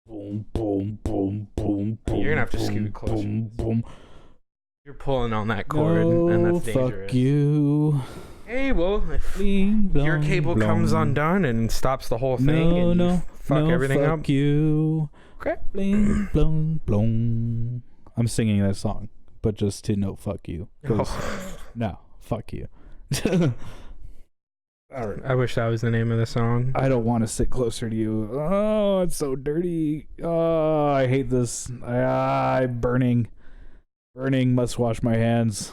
Boom, boom, boom, boom, boom. You're gonna have to scoot closer. Boom, boom. You're pulling on that cord, No, and that's dangerous. fuck you. Hey, well, if Bling, blong, your cable comes blong. undone and stops the whole thing, and you fuck everything fuck up. you. Okay. Bling, blong, blong. I'm singing that song, but just to note, fuck you. 'Cause- No, fuck you. I wish that was the name of the song. I don't want to sit closer to you. Oh, it's so dirty. Oh, I hate this. Burning. Must wash my hands.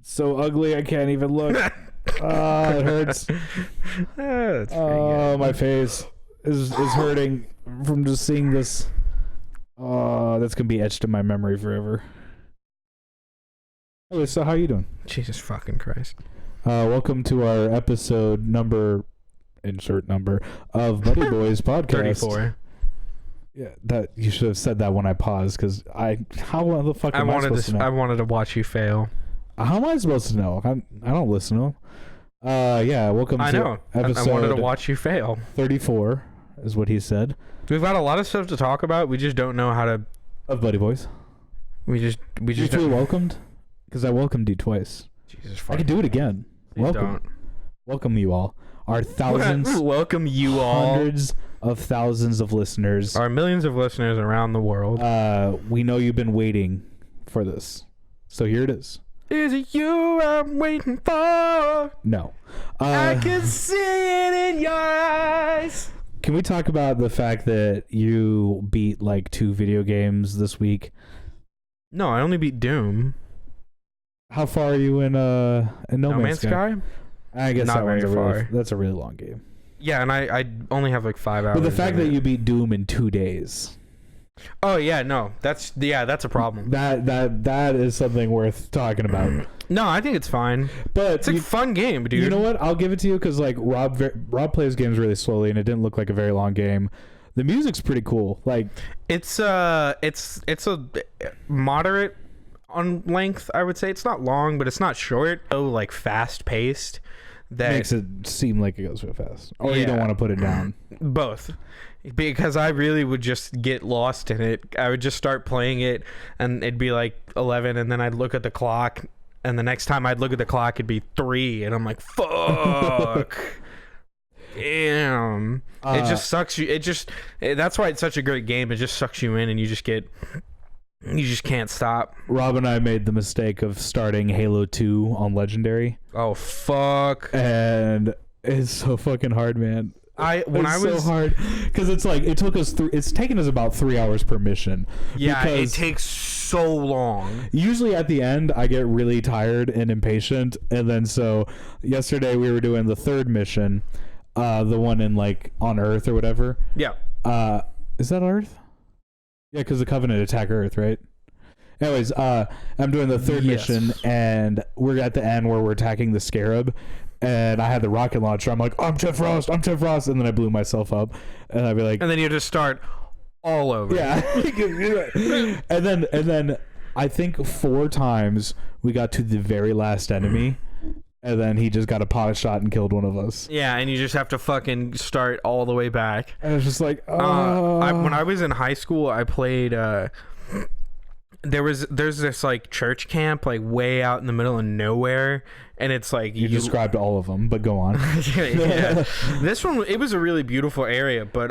It's so ugly, I can't even look. It hurts. That's pretty Oh, good. my face is hurting from just seeing this. Oh, that's gonna be etched in my memory forever. Okay, so how you doing? Jesus fucking Christ. Welcome to our episode insert number of Buddy Boys podcast. 34. Yeah, that you should have said that when I paused, because how the fuck am I supposed to know? I wanted to watch you fail. How am I supposed to know? I don't listen to them. Yeah, welcome I to know. episode I wanted to watch you fail. 34 is what he said. We've got a lot of stuff to talk about. We just don't know how to. Of Buddy Boys. We just You feel don't. welcomed? Because I welcomed you twice. Jesus I fucking. could do it again. Please Welcome you all. Our thousands, don't. Welcome you all. hundreds of thousands of listeners. Our millions of listeners around the world. We know you've been waiting for this, so here it is. Is it you I'm waiting for? No. I can see it in your eyes. Can we talk about the fact that you beat like 2 video games this week? No, I only beat Doom. How far are you in No Man's Sky? I guess Not that one's very far. that's a really long game. Yeah, and I only have like 5 hours. But the fact in that it. you beat Doom in 2 days, Oh yeah, no, that's a problem. that is something worth talking about. No, I think it's fine. But It's a fun game, dude. you know what? I'll give it to you because like Rob plays games really slowly, and it didn't look like a very long game. The music's pretty cool. Like It's a moderate on length, I would say. It's not long, but it's not short. So like fast paced. That makes it seem like it goes real fast, or you don't Yeah. want to put it down. both, because I really would just get lost in it. I would just start playing it, and it'd be like 11, and then I'd look at the clock, and the next time I'd look at the clock, it'd be 3, and I'm like, fuck. Damn. It just sucks you. That's why it's such a great game. It just sucks you in, and you just can't stop. Rob and I made the mistake of starting Halo 2 on Legendary, Oh fuck. and it's so fucking hard, man. It's so hard because it's like it took us it's taken us about 3 hours per mission. Yeah, it because takes so long. usually at the end I get really tired and impatient, and then so yesterday we were doing the 3rd mission, the one in like on Earth or whatever. Yeah. Is that Earth? Yeah, because the Covenant attack Earth, right? Anyways, I'm doing the 3rd Yes. mission, and we're at the end where we're attacking the Scarab, and I had the rocket launcher. I'm like, I'm Jeff Frost, and then I blew myself up, and I'd be like, And then you just start all over. yeah. and then I think 4 times we got to the very last enemy, and then he just got a pot shot and killed one of us. Yeah, and you just have to fucking start all the way back. And it's just like, When I was in high school, I played. There's this like church camp like way out in the middle of nowhere, and it's like you described all of them, but go on. yeah. This one, it was a really beautiful area, but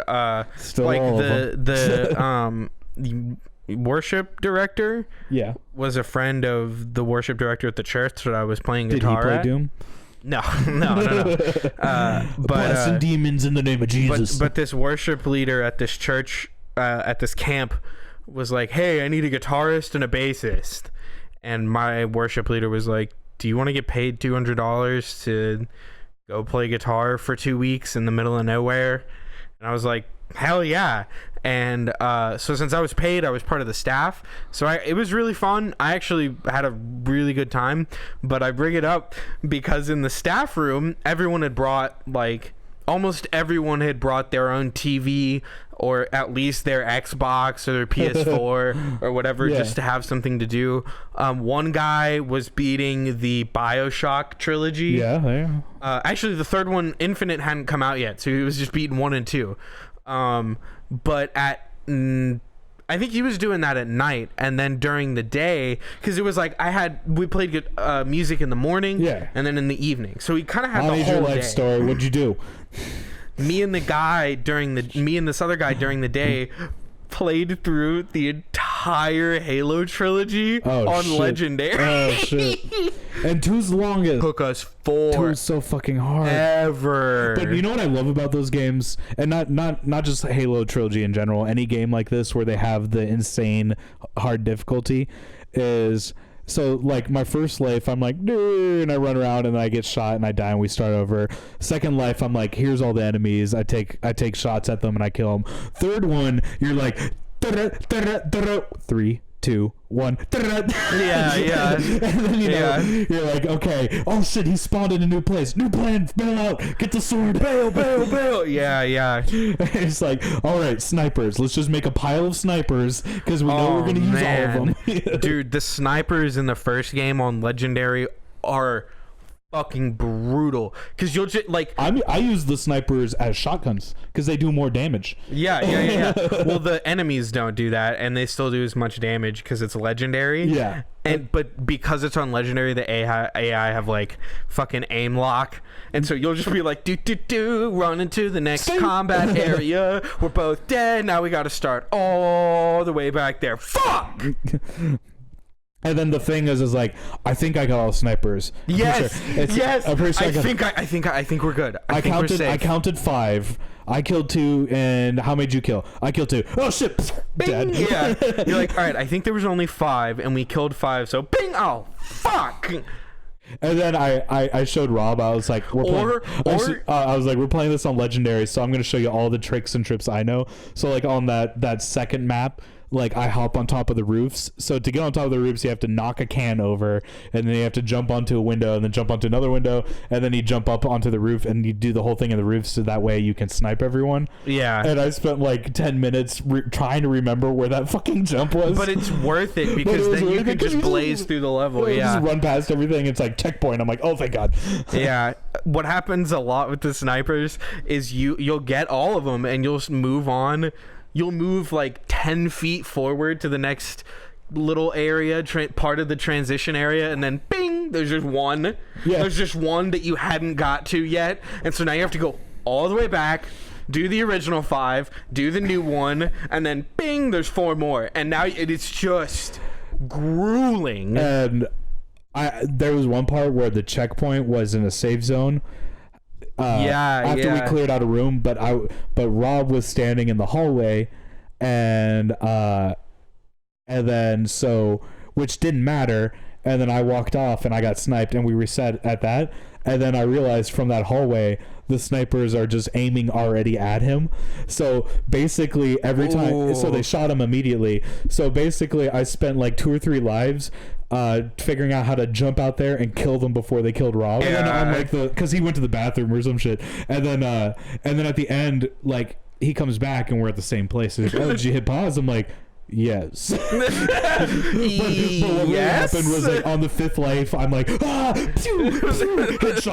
Still like all of the worship director Yeah. was a friend of the worship director at the church that I was playing Did he guitar play at. Doom? No. But Blasting demons in the name of Jesus. But this worship leader at this church, at this camp, was like, "Hey, I need a guitarist and a bassist." And my worship leader was like, "Do you want to get paid $200 to go play guitar for 2 weeks in the middle of nowhere?" And I was like, "Hell yeah!" And so since I was paid, I was part of the staff. So it was really fun. I actually had a really good time. But I bring it up because in the staff room, everyone had brought almost everyone had brought their own TV, or at least their Xbox or their PS4 or whatever, just to have something to do. One guy was beating the BioShock trilogy. Yeah. Actually, the 3rd one, Infinite, hadn't come out yet, so he was just beating 1 and 2. But at I think he was doing that at night, and then during the day, because it was like we played music in the morning, and then in the evening. So we kind of had the whole life day. Story. What'd you do? Me and this other guy during the day played through the entire Halo trilogy on Legendary. Oh shit! And 2's longest. Took us 2 is so fucking hard. Ever. But you know what I love about those games, and not just Halo trilogy in general. Any game like this where they have the insane hard difficulty is. So, like, my first life, I'm like, and I run around and I get shot and I die and we start over. Second life, I'm like, here's all the enemies. I take shots at them and I kill them. Third one, you're like, 3, 2, 1. Yeah. And then, you're like, okay, oh shit, he spawned in a new place. New plan, bail out, get the sword. Bail. Yeah. It's like, all right, snipers. Let's just make a pile of snipers because we know we're going to use all of them. Dude, the snipers in the first game on Legendary are fucking brutal, because you'll just like I use the snipers as shotguns because they do more damage. Yeah. Well, the enemies don't do that, and they still do as much damage because it's Legendary. Yeah. But because it's on Legendary, the AI have like fucking aim lock, and so you'll just be like run into the next combat area. We're both dead. Now we got to start all the way back there. Fuck. And then the thing is like, I think I got all snipers. Yes. I'm pretty sure I think we're good. I counted 5. I killed 2, and how many did you kill? I killed 2. Oh shit! Bing! Dead. Yeah. You're like, all right. I think there was only 5, and we killed 5. So bing! Oh fuck! And then I showed Rob. I was like, I was like, we're playing this on Legendary, so I'm gonna show you all the tricks and trips I know. So like on that second map, like I hop on top of the roofs. So to get on top of the roofs, you have to knock a can over, and then you have to jump onto a window, and then jump onto another window, and then you jump up onto the roof, and you do the whole thing in the roof, so that way you can snipe everyone. Yeah. And I spent like 10 minutes trying to remember where that fucking jump was. But it's worth it because then you can just blaze through the level. Yeah. Just run past everything. It's like checkpoint. I'm like, oh thank God. Yeah. What happens a lot with the snipers is you'll get all of them, and you'll move on. You'll move like 10 feet forward to the next little area, part of the transition area, and then bing, there's just one. Yeah. There's just one that you hadn't got to yet. And so now you have to go all the way back, do the original 5, do the new one, and then bing, there's 4 more. And now it's just grueling. And there was one part where the checkpoint was in a safe zone. After we cleared out a room, but Rob was standing in the hallway, and then which didn't matter, and then I walked off and I got sniped, and we reset at that, and then I realized from that hallway the snipers are just aiming already at him. So basically every time, so they shot him immediately. So basically I spent like 2 or 3 lives figuring out how to jump out there and kill them before they killed Rob. And then I'm like, because he went to the bathroom or some shit, and then at the end, like, he comes back and we're at the same place. He's like, oh, did you hit pause? I'm like, yes. but what really happened was, like, on the 5th life, I'm like, pew, pew,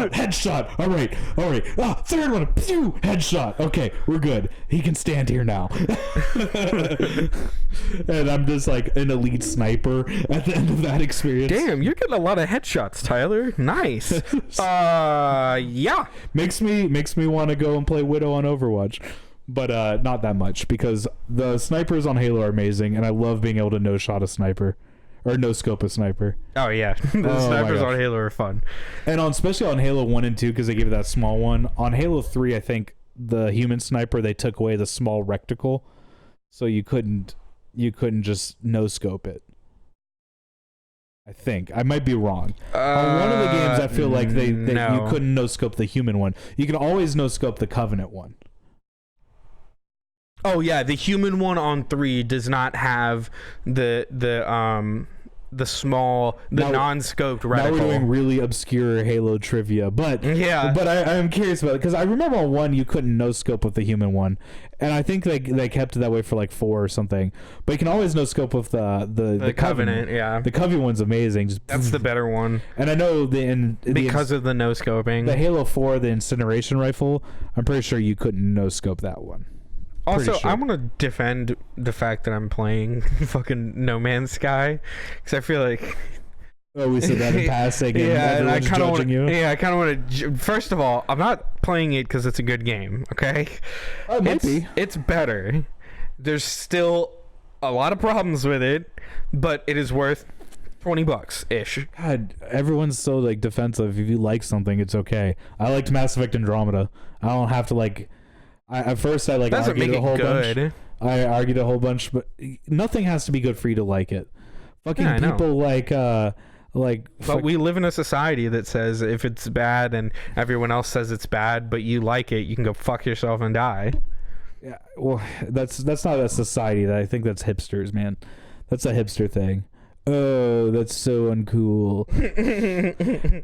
headshot. All right. 3rd one, pew, headshot. Okay, we're good. He can stand here now. And I'm just like an elite sniper at the end of that experience. Damn, you're getting a lot of headshots, Tyler. Nice. Yeah. Makes me want to go and play Widow on Overwatch. But not that much, because the snipers on Halo are amazing, and I love being able to no-shot a sniper. Or no-scope a sniper. Oh, yeah. The snipers on Halo are fun. And especially on Halo 1 and 2, because they gave it that small one. On Halo 3, I think, the human sniper, they took away the small reticle, so you couldn't just no-scope it. I think. I might be wrong. On one of the games, I feel like you couldn't no-scope the human one. You can always no-scope the Covenant one. Oh yeah, the human one on 3 does not have the small, non-scoped reticle. Now we're doing really obscure Halo trivia, but yeah. But I'm curious about it, because I remember on 1 you couldn't no scope with the human one, and I think they kept it that way for like 4 or something. But you can always no scope with the Covenant. Yeah, the Covenant one's amazing. That's the better one. And I know because of the no scoping. The Halo 4, the incineration rifle, I'm pretty sure you couldn't no scope that one. Also, Pretty sure. I want to defend the fact that I'm playing fucking No Man's Sky because I feel like Oh, we said that in passing, and yeah, and I everyone's kind of judging you. yeah, I kind of want to. First of all, I'm not playing it because it's a good game. Okay, Oh, it might be. it's better. There's still a lot of problems with it, but it is worth $20 ish. God, everyone's so like defensive. If you like something, it's okay. I liked Mass Effect Andromeda. I don't have to like. At first, I like Doesn't argued make a whole it good. bunch. I argued a whole bunch, but nothing has to be good for you to like it. Fucking Yeah, I know. people But we live in a society that says if it's bad and everyone else says it's bad, but you like it, you can go fuck yourself and die. Yeah, well, that's not a society. That I think that's hipsters, man. That's a hipster thing. Oh, that's so uncool.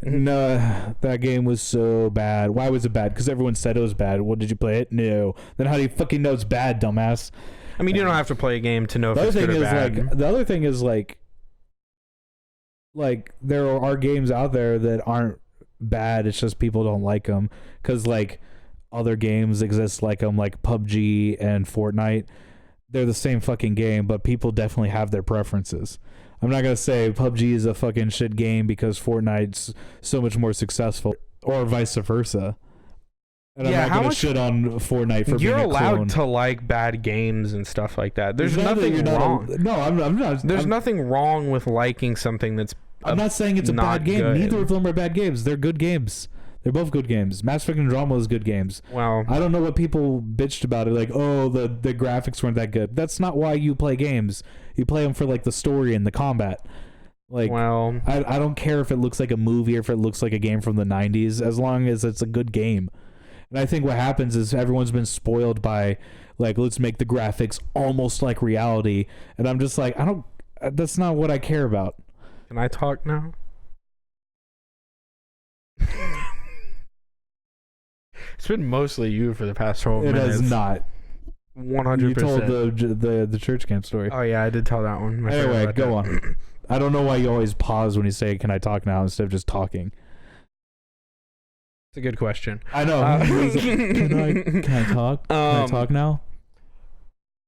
No, that game was so bad. Why was it bad? Because everyone said it was bad. Well, did you play it? No. Then how do you fucking know it's bad, dumbass? I mean, you don't have to play a game to know if The other it's thing good or is bad. the other thing is like there are games out there that aren't bad. It's just people don't like them because like other games exist like them, like PUBG and Fortnite. They're the same fucking game, but people definitely have their preferences. I'm not gonna say PUBG is a fucking shit game because Fortnite's so much more successful, or vice versa. And Yeah, I'm how not gonna much- shit on Fortnite for You're being a allowed clone. to like bad games and stuff like that. There's It's not that nothing you're not wrong. no, I'm not. There's I'm, nothing wrong with liking something that's. I'm not saying it's a not bad game. good. Neither of them are bad games. They're good games. They're both good games. Mass Effect Andromeda is good games. Well, I don't know what people bitched about it. Like, oh, the graphics weren't that good. That's not why you play games. You play them for like the story and the combat. Like, well, I don't care if it looks like a movie or if it looks like a game from the 90s, as long as it's a good game. And I think what happens is everyone's been spoiled by, like, let's make the graphics almost like reality. And I'm just like, that's not what I care about. can I talk now? It's been mostly you for the past 12 It minutes. is not. 100%. You told the church camp story. Oh yeah, I did tell that one. I forgot Anyway, about go that. on. I don't know why you always pause when you say, can I talk now, instead of just talking. It's a good question. I know. Can I talk? Can I talk now?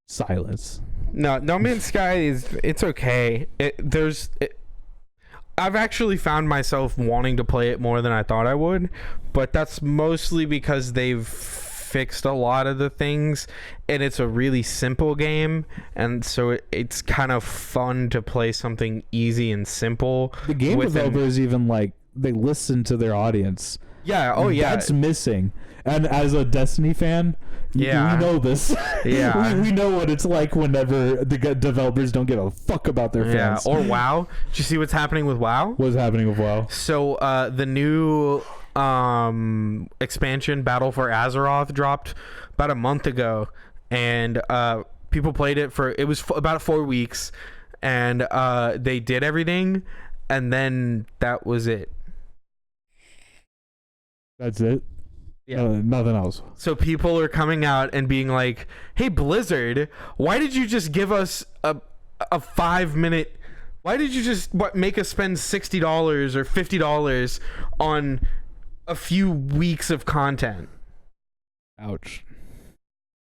Silence. No Man's Sky it's okay. I've actually found myself wanting to play it more than I thought I would, but that's mostly because they've fixed a lot of the things, and it's a really simple game, and so it's kind of fun to play something easy and simple. The game within- developers even like they listen to their audience. Yeah. Oh yeah. That's missing. And as a Destiny fan, Yeah. we know this. Yeah. we know what it's like whenever the developers don't give a fuck about their Yeah. fans. Or WoW. Did you see what's happening with WoW? What's happening with WoW? So the new expansion, Battle for Azeroth, dropped about a month ago, and people played it for about 4 weeks, and they did everything, and then that was it. That's it. Yeah. Nothing else. So people are coming out and being like, "Hey Blizzard, why did you just give us a 5-minute? Why did you just make us spend $60 or $50 on a few weeks of content?" Ouch.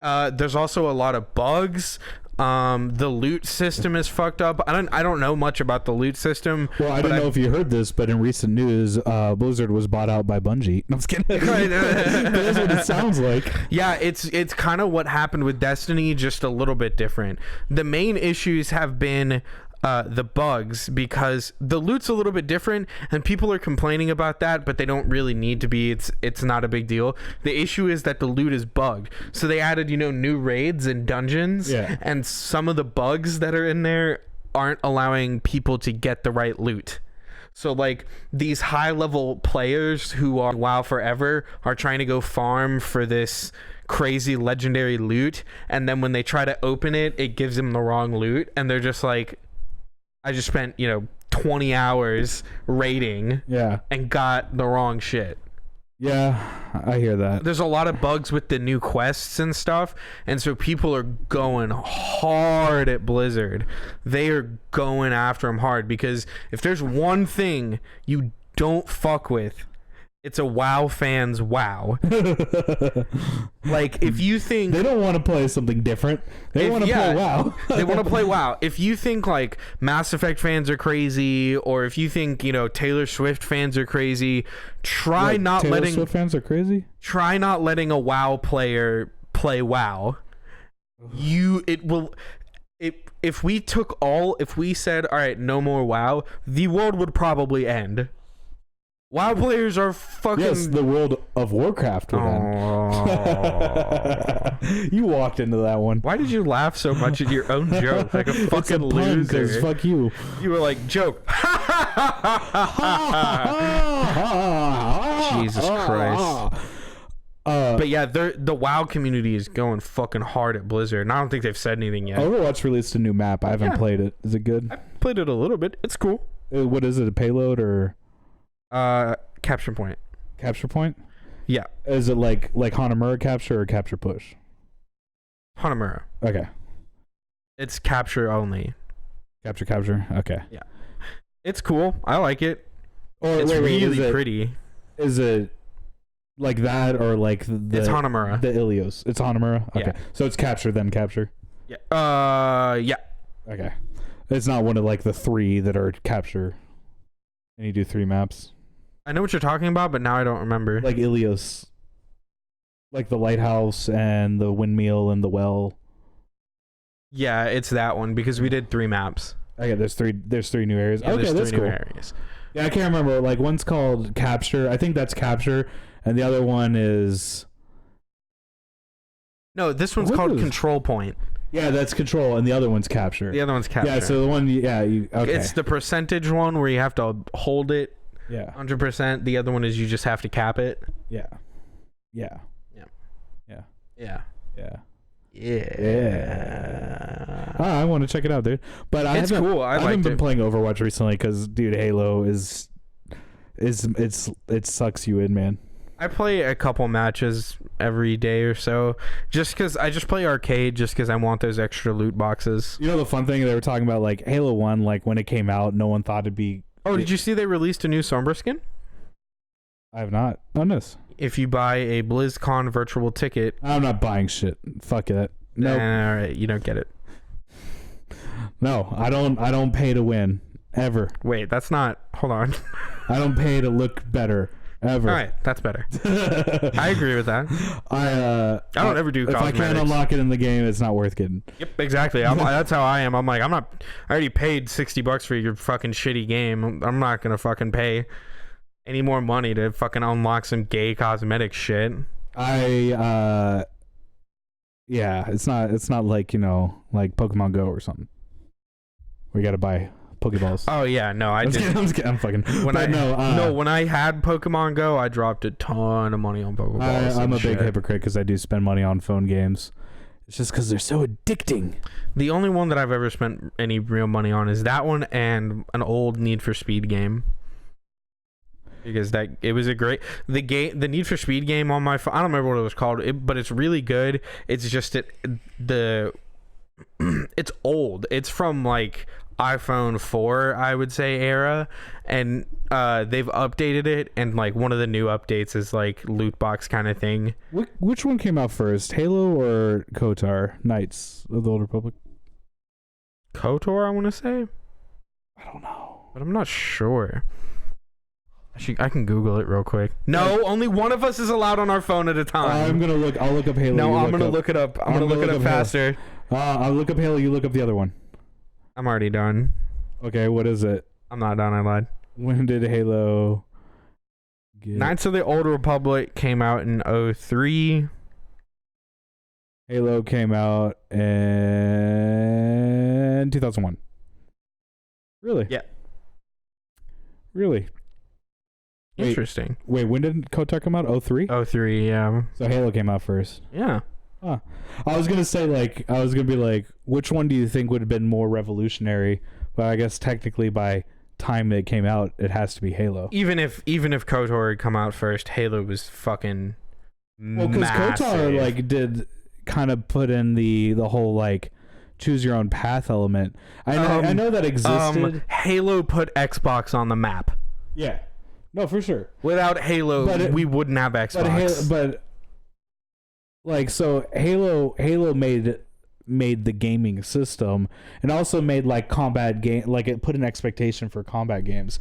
There's also a lot of bugs. The loot system is fucked up. I don't know much about the loot system. Well, I don't know if you heard this, but in recent news, Blizzard was bought out by Bungie. No, I'm just kidding. But that's what it sounds like. Yeah, it's kind of what happened with Destiny, just a little bit different. The main issues have been the bugs, because the loot's a little bit different, and people are complaining about that, but they don't really need to be. It's not a big deal. The issue is that the loot is bugged. So they added, new raids and dungeons, Yeah. and some of the bugs that are in there aren't allowing people to get the right loot. So like these high level players who are WoW forever are trying to go farm for this crazy legendary loot, and then when they try to open it, it gives them the wrong loot, and they're just like, I just spent 20 hours raiding Yeah. and got the wrong shit. Yeah, I hear that. There's a lot of bugs with the new quests and stuff, and so people are going hard at Blizzard. They are going after them hard, because if there's one thing you don't fuck with, It's a WoW fans WoW. Like, if you think they don't want to play something different, they want to play WoW. They want to play WoW. If you think like Mass Effect fans are crazy, or if you think Taylor Swift fans are crazy, Taylor Swift fans are crazy. Try not letting a WoW player play WoW. If we said, all right, no more WoW, the world would probably end. WoW players are fucking... Yes, the world of Warcraft would end. You walked into that one. Why did you laugh so much at your own joke? Like a fucking loser. Fuck you. You were like, joke. Jesus Christ. But yeah, the WoW community is going fucking hard at Blizzard, and I don't think they've said anything yet. Overwatch released a new map. I haven't played it. Is it good? I played it a little bit. It's cool. What is it? A payload or? Capture point. Capture point? Yeah. Is it like Hanamura capture or capture push? Hanamura. Okay. It's capture only. Capture. Okay. Yeah. It's cool. I like it. It's really pretty. Is it like that or like it's Hanamura. The Ilios. It's Hanamura? Okay. Yeah. So it's capture then capture? Yeah. Yeah. Okay. It's not one of like the 3 that are capture. And you do 3 maps. I know what you're talking about, but now I don't remember. Like Ilios. Like the lighthouse and the windmill and the well. Yeah, it's that one because we did 3 maps. Okay, there's three new areas. Yeah, okay, that's cool. Areas. Yeah, I can't remember. Like one's called capture. I think that's capture, and the other one is. No, this one's called control point. Yeah, that's control, and the other one's capture. The other one's capture. Yeah, so the one, okay. It's the percentage one where you have to hold it. Yeah. 100%. The other one is you just have to cap it. Yeah. I want to check it out, dude. But I haven't been playing Overwatch recently because, dude, Halo it sucks you in, man. I play a couple matches every day or so, just because I just play arcade, just because I want those extra loot boxes. You know the fun thing they were talking about, like Halo 1, like when it came out, no one thought it'd be. Oh, did you see they released a new Sombra skin? I have not done this. If you buy a BlizzCon virtual ticket, I'm not buying shit. Fuck it. No, all right, you don't get it. No, I don't pay to win ever. Wait, that's not. Hold on. I don't pay to look better. Ever. All right, that's better. I agree with that. I don't ever do cosmetics. If I can't unlock it in the game, it's not worth getting. Yep, exactly. That's how I am. I'm like, I already paid $60 for your fucking shitty game. I'm not gonna fucking pay any more money to fucking unlock some gay cosmetic shit. Yeah, it's not like, like Pokemon Go or something. We gotta buy Pokeballs. Oh yeah, no, I did. I'm fucking. When I had Pokemon Go, I dropped a ton of money on Pokeballs. I'm a big hypocrite because I do spend money on phone games. It's just because they're so addicting. The only one that I've ever spent any real money on is that one and an old Need for Speed game. Because it was the Need for Speed game on my phone. I don't remember what it was called, but it's really good. It's just it's old. It's from like iPhone 4, I would say, era, and they've updated it, and like one of the new updates is like loot box kind of thing. Which one came out first, Halo or KOTOR, Knights of the Old Republic? KOTOR, I want to say. I don't know, but I'm not sure. I can Google it real quick. No, only one of us is allowed on our phone at a time. I'll look up Halo. No, I'm gonna look it up. I'm gonna look it up faster. I'll look up Halo. You look up the other one. I'm already done. Okay, what is it? I'm not done. I lied. When did Halo Knights of the Old Republic came out in 2003. Halo came out in 2001. Really? Yeah. Really? Interesting. Wait, when did KOTOR come out? 03? 03, yeah. So Halo came out first. Yeah. Huh. I was gonna be like, which one do you think would have been more revolutionary? But I guess technically by time it came out, it has to be Halo. Even if KOTOR had come out first, Halo was fucking massive. Well, because KOTOR like did kind of put in the whole like choose your own path element. I know that existed. Halo put Xbox on the map. Yeah. No, for sure. Without Halo, we wouldn't have Xbox. But like, so Halo made the gaming system, and also made like combat game, like it put an expectation for combat games.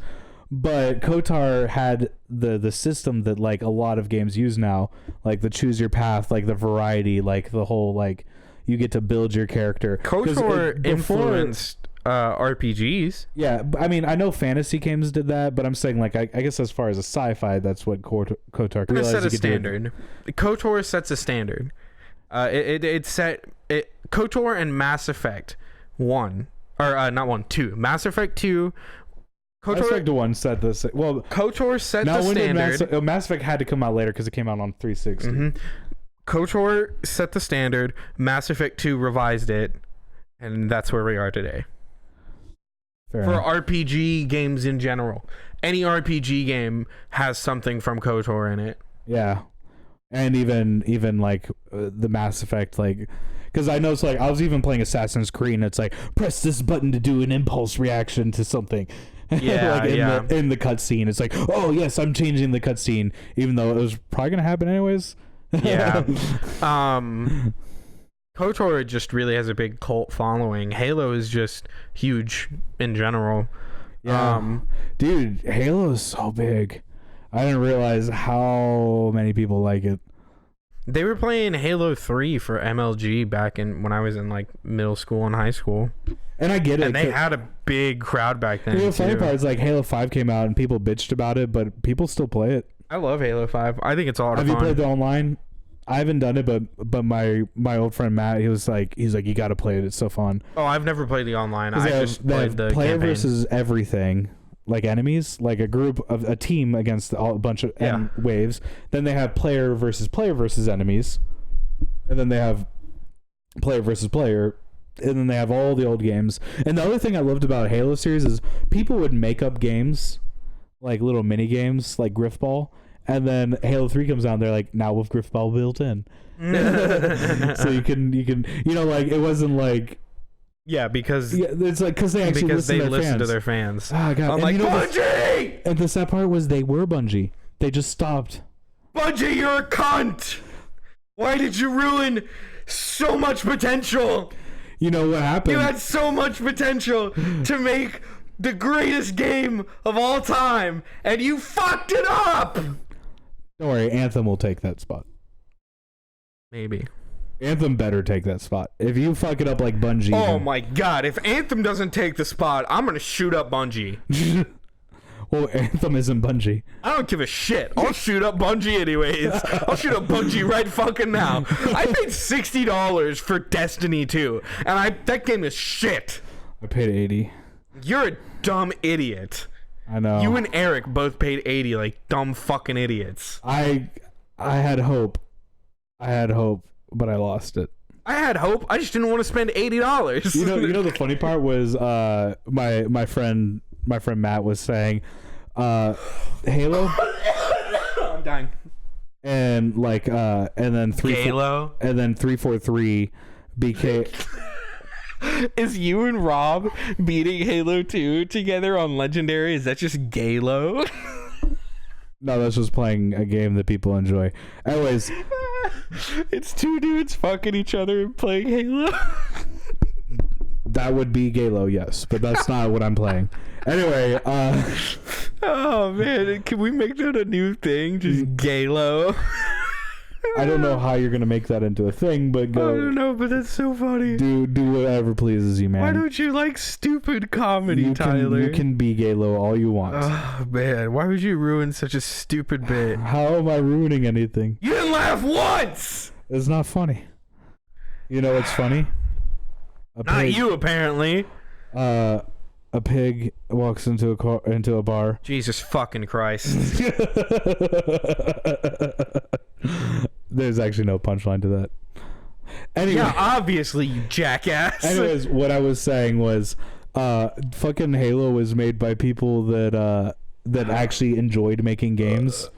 But KOTOR had the system that like a lot of games use now, like the choose your path, like the variety, like the whole like you get to build your character. KOTOR influenced RPGs. Yeah, I mean, I know fantasy games did that, but I'm saying like I guess as far as a sci-fi, that's what KOTOR realized. Set a standard. KOTOR sets a standard. KOTOR and Mass Effect 1 or not 1, 2. Mass Effect 2. Mass Effect 1 set this. Well, KOTOR set the standard. Mass Effect had to come out later because it came out on 360. Mm-hmm. KOTOR set the standard. Mass Effect 2 revised it, and that's where we are today. Fair for enough. RPG games in general, any RPG game has something from KOTOR in it. Yeah, and even like the Mass Effect, like, because I know it's like I was even playing Assassin's Creed, and it's like press this button to do an impulse reaction to something. Yeah, like in the cutscene, it's like, oh yes, I'm changing the cutscene, even though it was probably gonna happen anyways. Yeah. KOTOR just really has a big cult following. Halo is just huge in general. Yeah. Dude, Halo is so big. I didn't realize how many people like it. They were playing Halo 3 for MLG back when I was in like middle school and high school. And I get it. And they had a big crowd back then. The funny part is like Halo 5 came out and people bitched about it, but people still play it. I love Halo 5. I think it's a lot of fun. Have you played the online? I haven't done it, but my old friend Matt, he's like you got to play it. It's so fun. Oh, I've never played the online. I just played the player campaign. versus everything, like enemies, like a team against a bunch of waves. Then they have player versus enemies, and then they have player versus player, and then they have all the old games. And the other thing I loved about Halo series is people would make up games, like little mini games, like Griffball. And then Halo 3 comes out, and they're like, now with Griffball built in. So you can, like, it wasn't like... Yeah, because... Yeah, it's like, because they actually listen to their fans. Oh, God. I'm like, Bungie! And the sad part was they were Bungie. They just stopped. Bungie, you're a cunt! Why did you ruin so much potential? You know what happened? You had so much potential to make the greatest game of all time, and you fucked it up! Don't worry, Anthem will take that spot. Maybe. Anthem better take that spot. If you fuck it up like Bungie... Oh my god, if Anthem doesn't take the spot, I'm gonna shoot up Bungie. Well, Anthem isn't Bungie. I don't give a shit. I'll shoot up Bungie anyways. I'll shoot up Bungie right fucking now. I paid $60 for Destiny 2, and that game is shit. I paid $80. You're a dumb idiot. I know. You and Eric both paid $80 like dumb fucking idiots. I had hope. But I lost it. I had hope. I just didn't want to spend $80. You know the funny part was my friend Matt was saying Halo I'm dying. and like and then 343 BK. Is you and Rob beating Halo 2 together on Legendary? Is that just Galo? No, that's just playing a game that people enjoy. Anyways, it's two dudes fucking each other and playing Halo. That would be Galo, yes, but that's not what I'm playing. Anyway, oh man, can we make that a new thing? Just Galo. I don't know how you're gonna make that into a thing, but go. I don't know, but that's so funny. Do whatever pleases you, man. Why don't you like stupid comedy, Tyler? You can be Galo all you want. Oh man, why would you ruin such a stupid bit? How am I ruining anything? You didn't laugh once. It's not funny. You know what's funny? Not you, apparently. A pig walks into a bar. Jesus fucking Christ. There's actually no punchline to that. Anyway, yeah, obviously, you jackass. Anyways, what I was saying was, fucking Halo was made by people that actually enjoyed making games,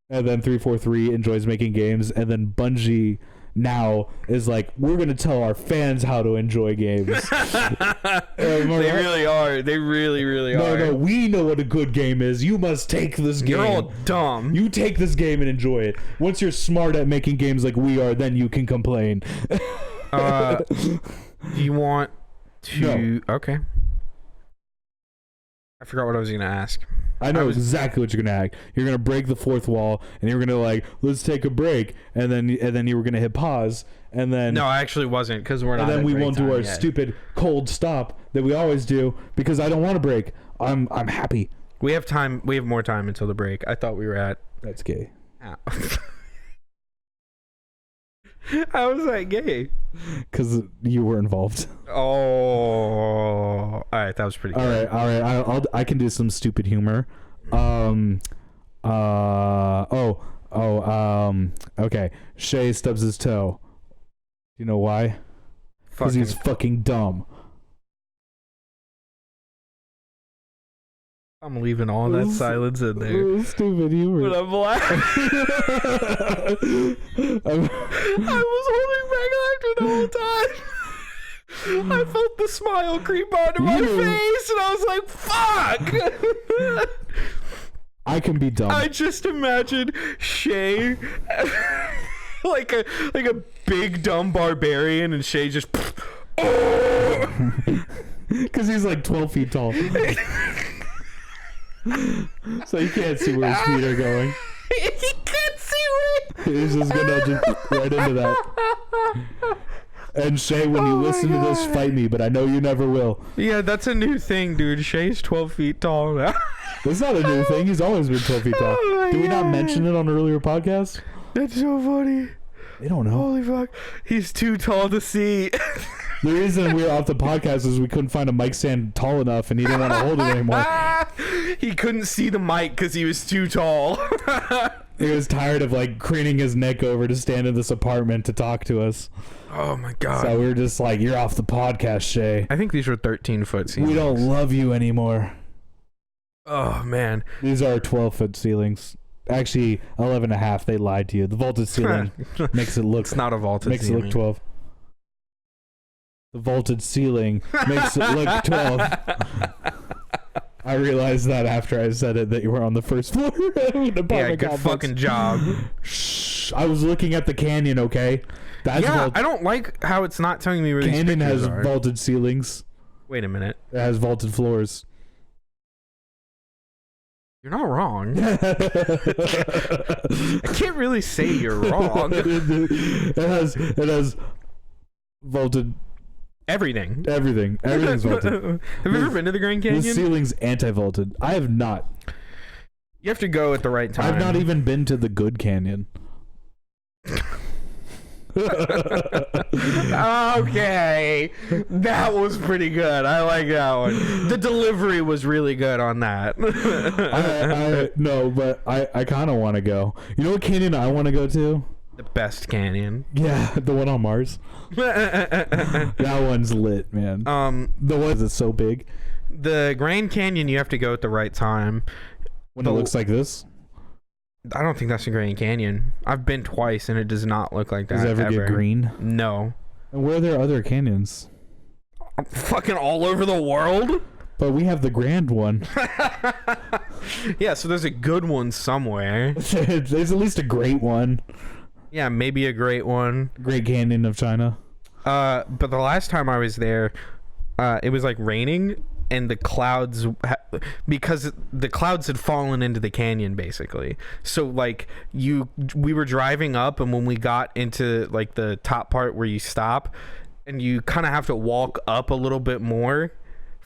and then 343 enjoys making games, and then Bungie now is like, we're gonna tell our fans how to enjoy games. They really are. They really are. No, we know what a good game is. You must take this game. You're all dumb. You take this game and enjoy it. Once you're smart at making games like we are, then you can complain. Do you want to? No. Okay. I forgot what I was gonna ask. I know exactly what you're gonna act. You're gonna break the fourth wall, and you're gonna like, let's take a break, and then you were gonna hit pause, and then no, I actually wasn't, because we're not. And then we won't do our yet. stupid cold stop that we always do because I don't want to break. I'm happy. We have time. We have more time until the break. I thought we were at. That's gay. Ow. How was that gay? Because you were involved. Oh, all right, that was pretty good. All right. I can do some stupid humor. Okay. Shay stubs his toe. You know why? Because he's fucking dumb. I'm leaving all that silence in there. Stupid humor. But I'm laughing. I was holding back laughter the whole time. I felt the smile creep onto my face, and I was like, fuck! I can be dumb. I just imagined Shay like a big dumb barbarian, and Shay just because he's like 12 feet tall. So you can't see where his feet are going. He can't see where he's just gonna just right into that. And Shay, when you listen to this, fight me, but I know you never will. Yeah, that's a new thing, dude. Shay's 12 feet tall now. That's not a new thing. He's always been 12 feet tall. Did we not mention it on earlier podcasts? That's so funny. They don't know. Holy fuck. He's too tall to see. The reason we were off the podcast is we couldn't find a mic stand tall enough, and he didn't want to hold it anymore. He couldn't see the mic because he was too tall. He was tired of like craning his neck over to stand in this apartment to talk to us. Oh my god. So we were just like, you're off the podcast, Shay. I think these were 13-foot ceilings. We don't love you anymore. Oh man. These are 12-foot ceilings. Actually, 11 and a half. They lied to you. The vaulted ceiling makes it look. It's not a vaulted ceiling. Makes it look 12. The vaulted ceiling makes it look 12. I realized that after I said it, that you were on the first floor. Yeah, good fucking job. Shh. I was looking at the canyon, okay? That's I don't like how it's not telling me where these canyon pictures has are. vaulted ceilings. Wait a minute. It has vaulted floors. You're not wrong. I can't really say you're wrong. It has vaulted everything. Everything's vaulted. Have you ever been to the Grand Canyon? The ceiling's anti-vaulted. I have not. You have to go at the right time. I've not even been to the good canyon. Okay, that was pretty good. I like that one. The delivery was really good on that. No, but I kind of want to go. You know what canyon I want to go to? The best canyon. Yeah, the one on Mars. That one's lit, man. The one that's so big. The Grand Canyon, you have to go at the right time. When it looks like this? I don't think that's the Grand Canyon. I've been twice, and it does not look like that. Does it ever get green? No. And where are there other canyons? Fucking all over the world? But we have the grand one. Yeah, so there's a good one somewhere. There's at least a great one. Yeah, maybe a great one. Great Canyon of China. But the last time I was there, it was like raining, and the clouds, because the clouds had fallen into the canyon basically. So like we were driving up, and when we got into like the top part where you stop, and you kind of have to walk up a little bit more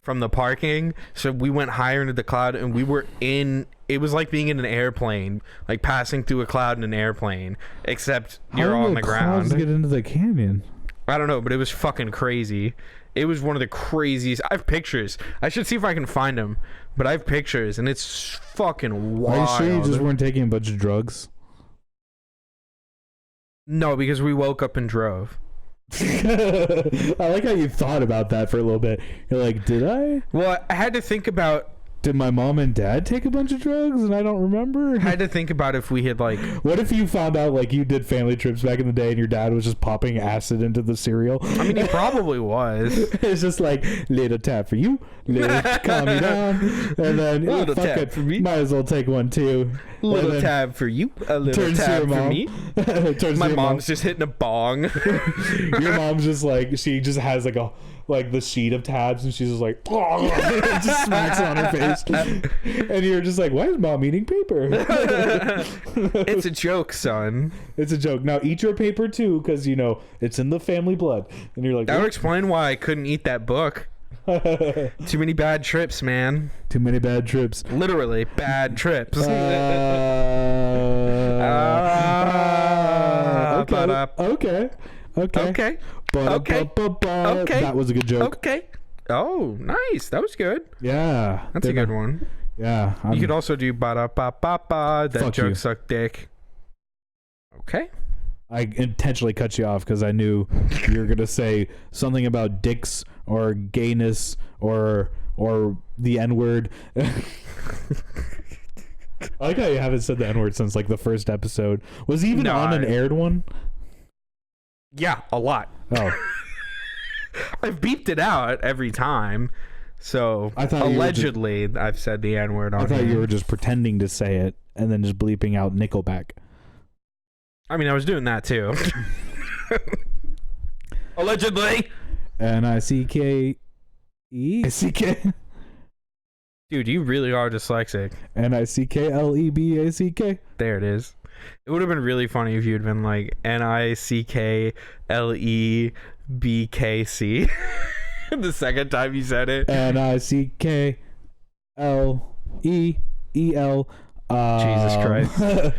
from the parking. So we went higher into the cloud, and we were in. It was like being in an airplane, like passing through a cloud in an airplane, except you're on the ground. How did clouds get into the canyon? I don't know, but it was fucking crazy. It was one of the craziest. I have pictures. I should see if I can find them, but I have pictures, and it's fucking wild. Are you sure you just weren't taking a bunch of drugs? No, because we woke up and drove. I like how you thought about that for a little bit. You're like, did I? Well, I had to think about Did my mom and dad take a bunch of drugs and I don't remember? I had to think about if we had like. What if you found out like you did family trips back in the day and your dad was just popping acid into the cereal? I mean, he probably was. It's just like little tap for you, little calm me down, and then Little fuck tap it, for me. might as well take one too. Little And then tab for you, a little turns to tab your for mom. me. Turns My to your mom's just hitting a bong. Your mom's just like, she just has like the sheet of tabs and she's just like just smacks it on her face and you're just like, why is mom eating paper? It's a joke, son. It's a joke. Now eat your paper too, because you know it's in the family blood. And you're like, That would explain why I couldn't eat that book. Too many bad trips, man. too many bad trips. Literally bad trips. Okay. Okay. Okay. That was a good joke. Okay. Oh, nice. That was good. Yeah, That's a good one. Yeah, You could also do ba-da-ba-ba-ba. That Fuck joke you. sucked dick. Okay. I intentionally cut you off because I knew you were gonna say something about dicks or gayness or the N-word. I like how you haven't said the N-word since like the first episode. Was he even on an aired one? Yeah, a lot. Oh, I've beeped it out every time. So I thought allegedly I've said the N-word on I thought here. you were just pretending to say it and then just bleeping out Nickelback. I mean, I was doing that too. Allegedly. N-I-C-K-E. Dude, you really are dyslexic. N-I-C-K-L-E-B-A-C-K. There it is. It would have been really funny if you had been like Nicklebbkc the second time you said it. Nickleel. Jesus Christ.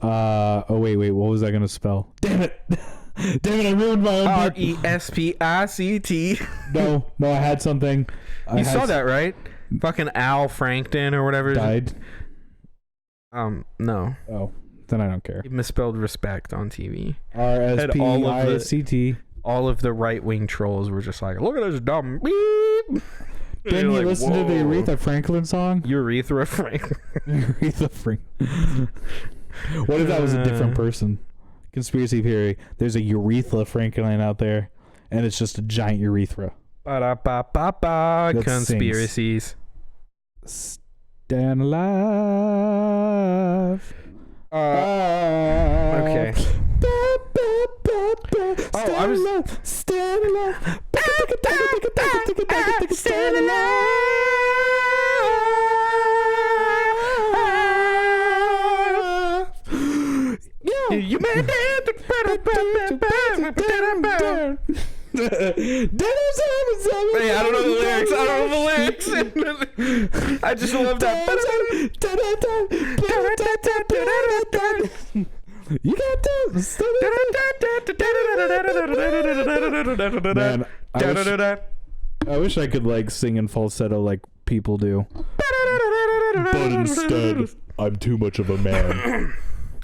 Oh wait, what was I gonna spell? Damn it, I ruined my own part. Respict. No, I had something. You saw that, right? Fucking Al Frankton or whatever. Died. No. Oh, then I don't care. He misspelled respect on TV. R-S-P-I-C-T. All of the right-wing trolls were just like, look at this dumb beep. Didn't you like, listen to the whoa. Aretha Franklin song? Urethra Franklin. Aretha Franklin. What if that was a different person? Conspiracy theory. There's a Urethra Franklin out there, and it's just a giant urethra. Ba-da-ba-ba-ba. That Conspiracies. Stand alive. Okay. Oh, I was. Stand alive. Stand alive. You made it. Hey, I don't know the lyrics. I just love that. You got this. Man, I wish I could like sing in falsetto like people do. But instead, I'm too much of a man.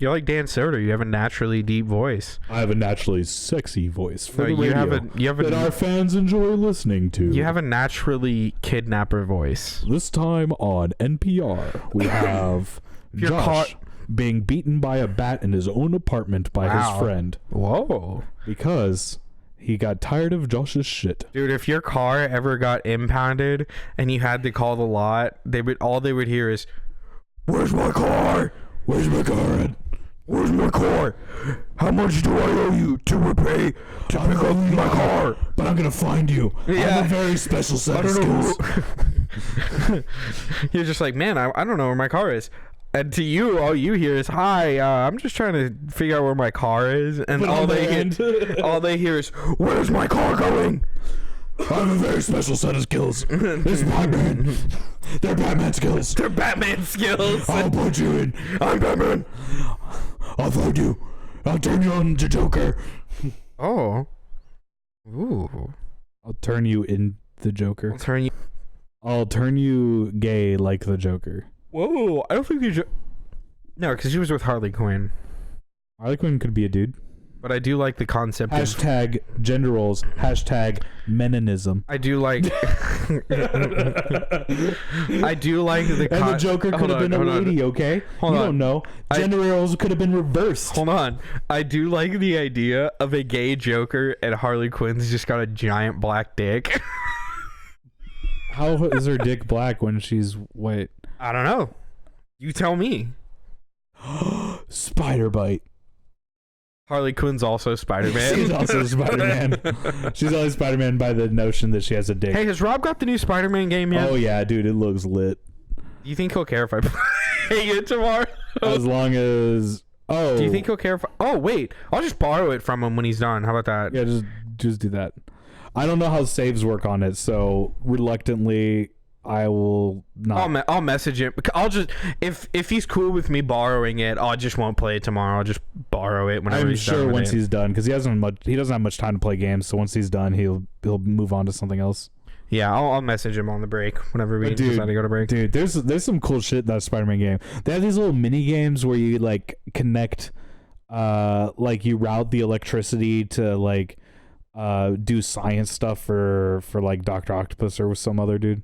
You're like Dan Soder. You have a naturally deep voice. I have a naturally sexy voice for the you radio have that our fans enjoy listening to. You have a naturally kidnapper voice. This time on NPR, we have You're Josh being beaten by a bat in his own apartment by his friend. Whoa. Because he got tired of Josh's shit. Dude, if your car ever got impounded and you had to call the lot, all they would hear is, "Where's my car? Where's my car at? Where's my car? How much do I owe you to repay to pick up my car?" But I'm gonna find you. I Yeah. have a very special set of skills. You're just like, man, I don't know where my car is. And to you, all you hear is, "Hi, I'm just trying to figure out where my car is." And all they hear is, "Where's my car going?" I have a very special set of skills. It's Batman. They're Batman skills. They're Batman skills. I'll put you in. I'm Batman. I'll find you. I'll turn you into Joker. Oh. Ooh. I'll turn you in the Joker. I'll turn you gay like the Joker. Whoa. I don't think no, because she was with Harley Quinn. Harley Quinn could be a dude. But I do like the concept of Hashtag gender roles. Hashtag meninism. I do like I do like the And the Joker could have been a lady, okay? You don't know. Gender roles could have been reversed. Hold on. I do like the idea of a gay Joker and Harley Quinn's just got a giant black dick. How is her dick black when she's white? I don't know. You tell me. Spider bite. Harley Quinn's also Spider-Man. She's also Spider-Man. She's only Spider-Man by the notion that she has a dick. Hey, has Rob got the new Spider-Man game yet? Oh yeah, dude, it looks lit. Do you think he'll care if I play it tomorrow? As long as Do you think he'll care if wait, I'll just borrow it from him when he's done. How about that? Yeah, just do that. I don't know how saves work on it, so reluctantly I will not. I'll message him. I'll just if he's cool with me borrowing it, I just won't play it tomorrow. I'll just borrow it whenever I'm he's done sure with once it. he's done, because he doesn't have much time to play games. So once he's done, he'll move on to something else. Yeah, I'll message him on the break whenever we decide to go to break. Dude, there's some cool shit in that Spider-Man game. They have these little mini games where you like connect, like you route the electricity to like, do science stuff for like Dr. Octopus or some other dude.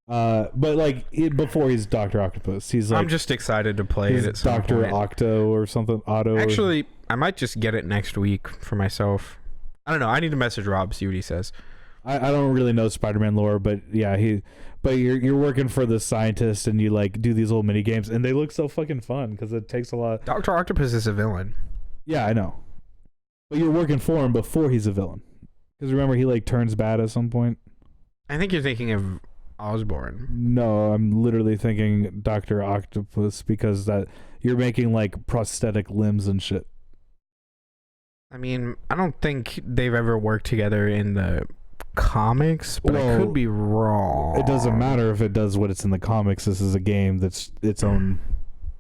But like before he's Dr. Octopus, he's like, I'm just excited to play it. At some Dr. point. Octo or something. Otto. Actually, I might just get it next week for myself. I don't know. I need to message Rob, see what he says. I don't really know Spider-Man lore, but yeah, you're working for the scientist and you like do these little mini games and they look so fucking fun because it takes a lot. Dr. Octopus is a villain. Yeah, I know. But you're working for him before he's a villain. Because remember, he like turns bad at some point. I think you're thinking of Osborn. No, I'm literally thinking Dr. Octopus because that you're making like prosthetic limbs and shit. I mean, I don't think they've ever worked together in the comics, but I could be wrong. It doesn't matter if it does what it's in the comics. This is a game that's its own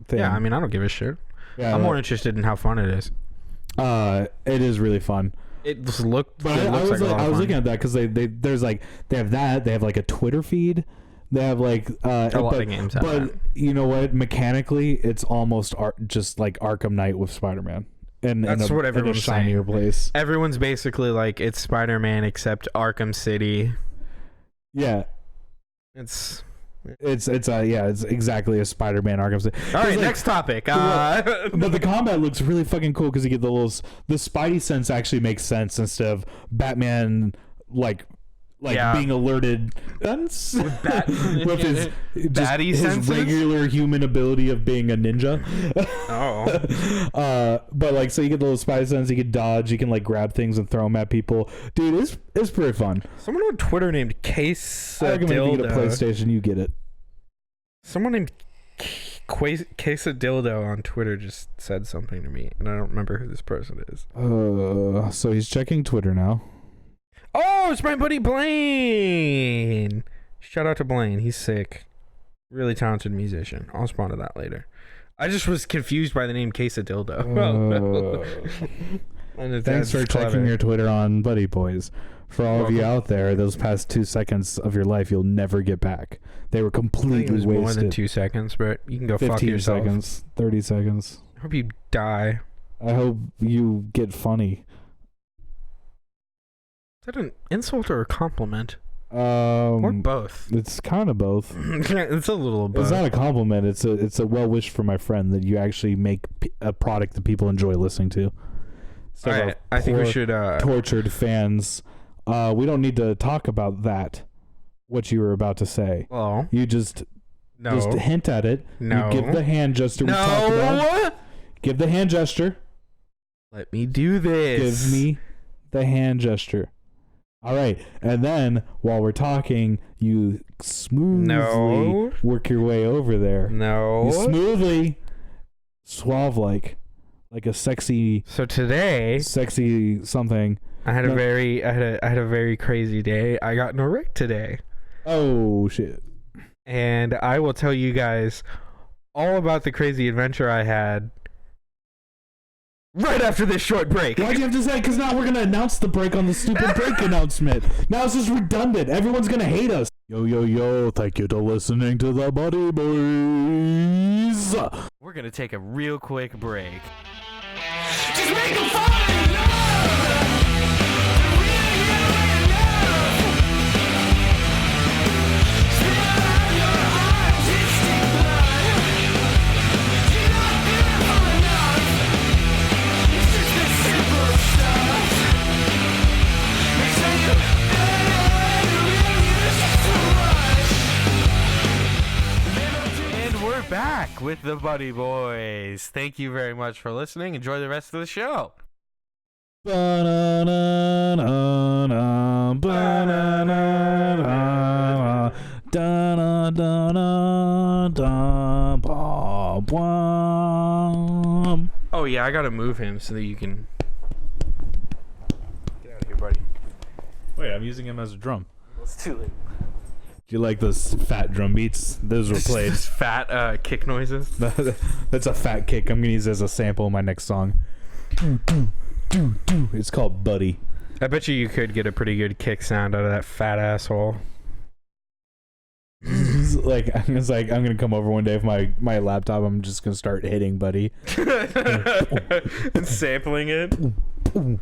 thing. Yeah, I mean, I don't give a shit. Yeah, I'm more interested in how fun it is. It is really fun. It just looked. But I was looking at that because they have that. They have like a Twitter feed. They have like a lot of games. But you know what? Mechanically, it's almost just like Arkham Knight with Spider-Man. And that's what everyone's in a shinier saying. Place. Everyone's basically like it's Spider-Man except Arkham City. Yeah, it's exactly a Spider-Man Arkham City. All right, like, next topic. But the combat looks really fucking cool because you get the Spidey sense actually makes sense instead of Batman like being alerted with his regular human ability of being a ninja. But like, so you get the little Spidey sense, you can dodge, you can like grab things and throw them at people. Dude, it's pretty fun. Someone on Twitter named Case I recommend you get a PlayStation, you get it. Someone named Quesadildo on Twitter just said something to me, and I don't remember who this person is. So he's checking Twitter now. Oh, it's my buddy Blaine. Shout out to Blaine. He's sick. Really talented musician. I'll respond to that later. I just was confused by the name Quesadildo. Thanks for checking your Twitter on Buddy Boys. For all of you out there, those past 2 seconds of your life you'll never get back. They were completely wasted. More than 2 seconds, but you can go fuck yourself. 15 seconds, 30 seconds. I hope you die. I hope you get funny. Is that an insult or a compliment? Or both. It's kind of both. It's a little both. It's not a compliment. It's a well wish for my friend that you actually make a product that people enjoy listening to. All right, I think we should tortured fans. We don't need to talk about that. What you were about to say. Well, you just hint at it. No. You give the hand gesture. We talked about. Give the hand gesture. Let me do this. Give me the hand gesture. All right, and then while we're talking, you smoothly work your way over there. No, you smoothly, suave like a sexy. So today, sexy something. I had a very crazy day. I got in a wreck today. Oh shit! And I will tell you guys all about the crazy adventure I had. Right after this short break. Why'd you have to say? Because now we're going to announce the break on the stupid break announcement. Now it's just redundant. Everyone's going to hate us. Yo. Thank you for listening to the Buddy Boys. We're going to take a real quick break. Just make them fall in love. We ain't never enough. Spill out your artistic blood. You're not beautiful enough. It's just the simple stuff. They say you really use too much. And we're back with the Buddy Boys. Thank you very much for listening. Enjoy the rest of the show. Ba-na-na-na-na, ba-na-na-na, da-na-da-na-da, ba-bwam. Oh yeah, I gotta move him so that you can get out of here, buddy. Wait, I'm using him as a drum. It's too late. Do you like those fat drum beats? Those were played. Just fat kick noises. That's a fat kick. I'm gonna use it as a sample in my next song. It's called Buddy. I bet you could get a pretty good kick sound out of that fat asshole. It's like I'm gonna come over one day with my laptop. I'm just gonna start hitting Buddy. And sampling it. Put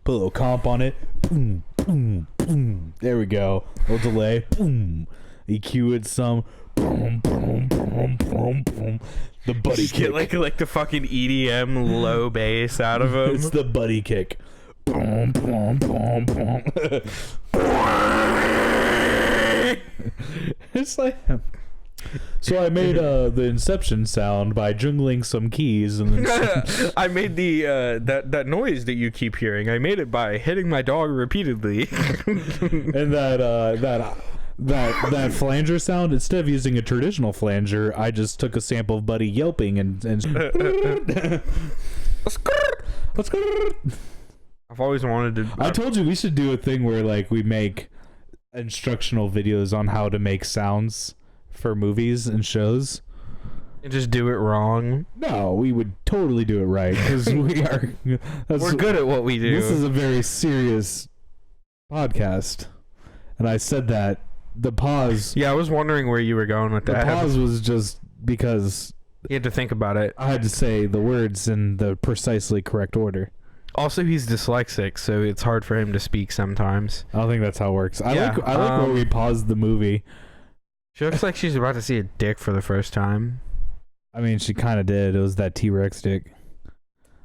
a little comp on it. There we go. A little delay. EQ it some. The buddy Just kick. get like the fucking EDM low bass out of him. It's the buddy kick. It's like. So I made the Inception sound by jingling some keys, and then I made the that noise that you keep hearing. I made it by hitting my dog repeatedly. and that flanger sound. Instead of using a traditional flanger, I just took a sample of Buddy yelping and I've always wanted to. I told you we should do a thing where like we make instructional videos on how to make sounds for movies and shows. And just do it wrong. No, we would totally do it right because we're good at what we do. This is a very serious podcast, and I said that the pause. Yeah, I was wondering where you were going with The that. pause was just because You had to think about it. I had to say the words in the precisely correct order. Also, he's dyslexic, so it's hard for him to speak sometimes. I don't think that's how it works. I Yeah, like where we paused the movie. She looks like she's about to see a dick for the first time. I mean, she kind of did. It was that T-Rex dick.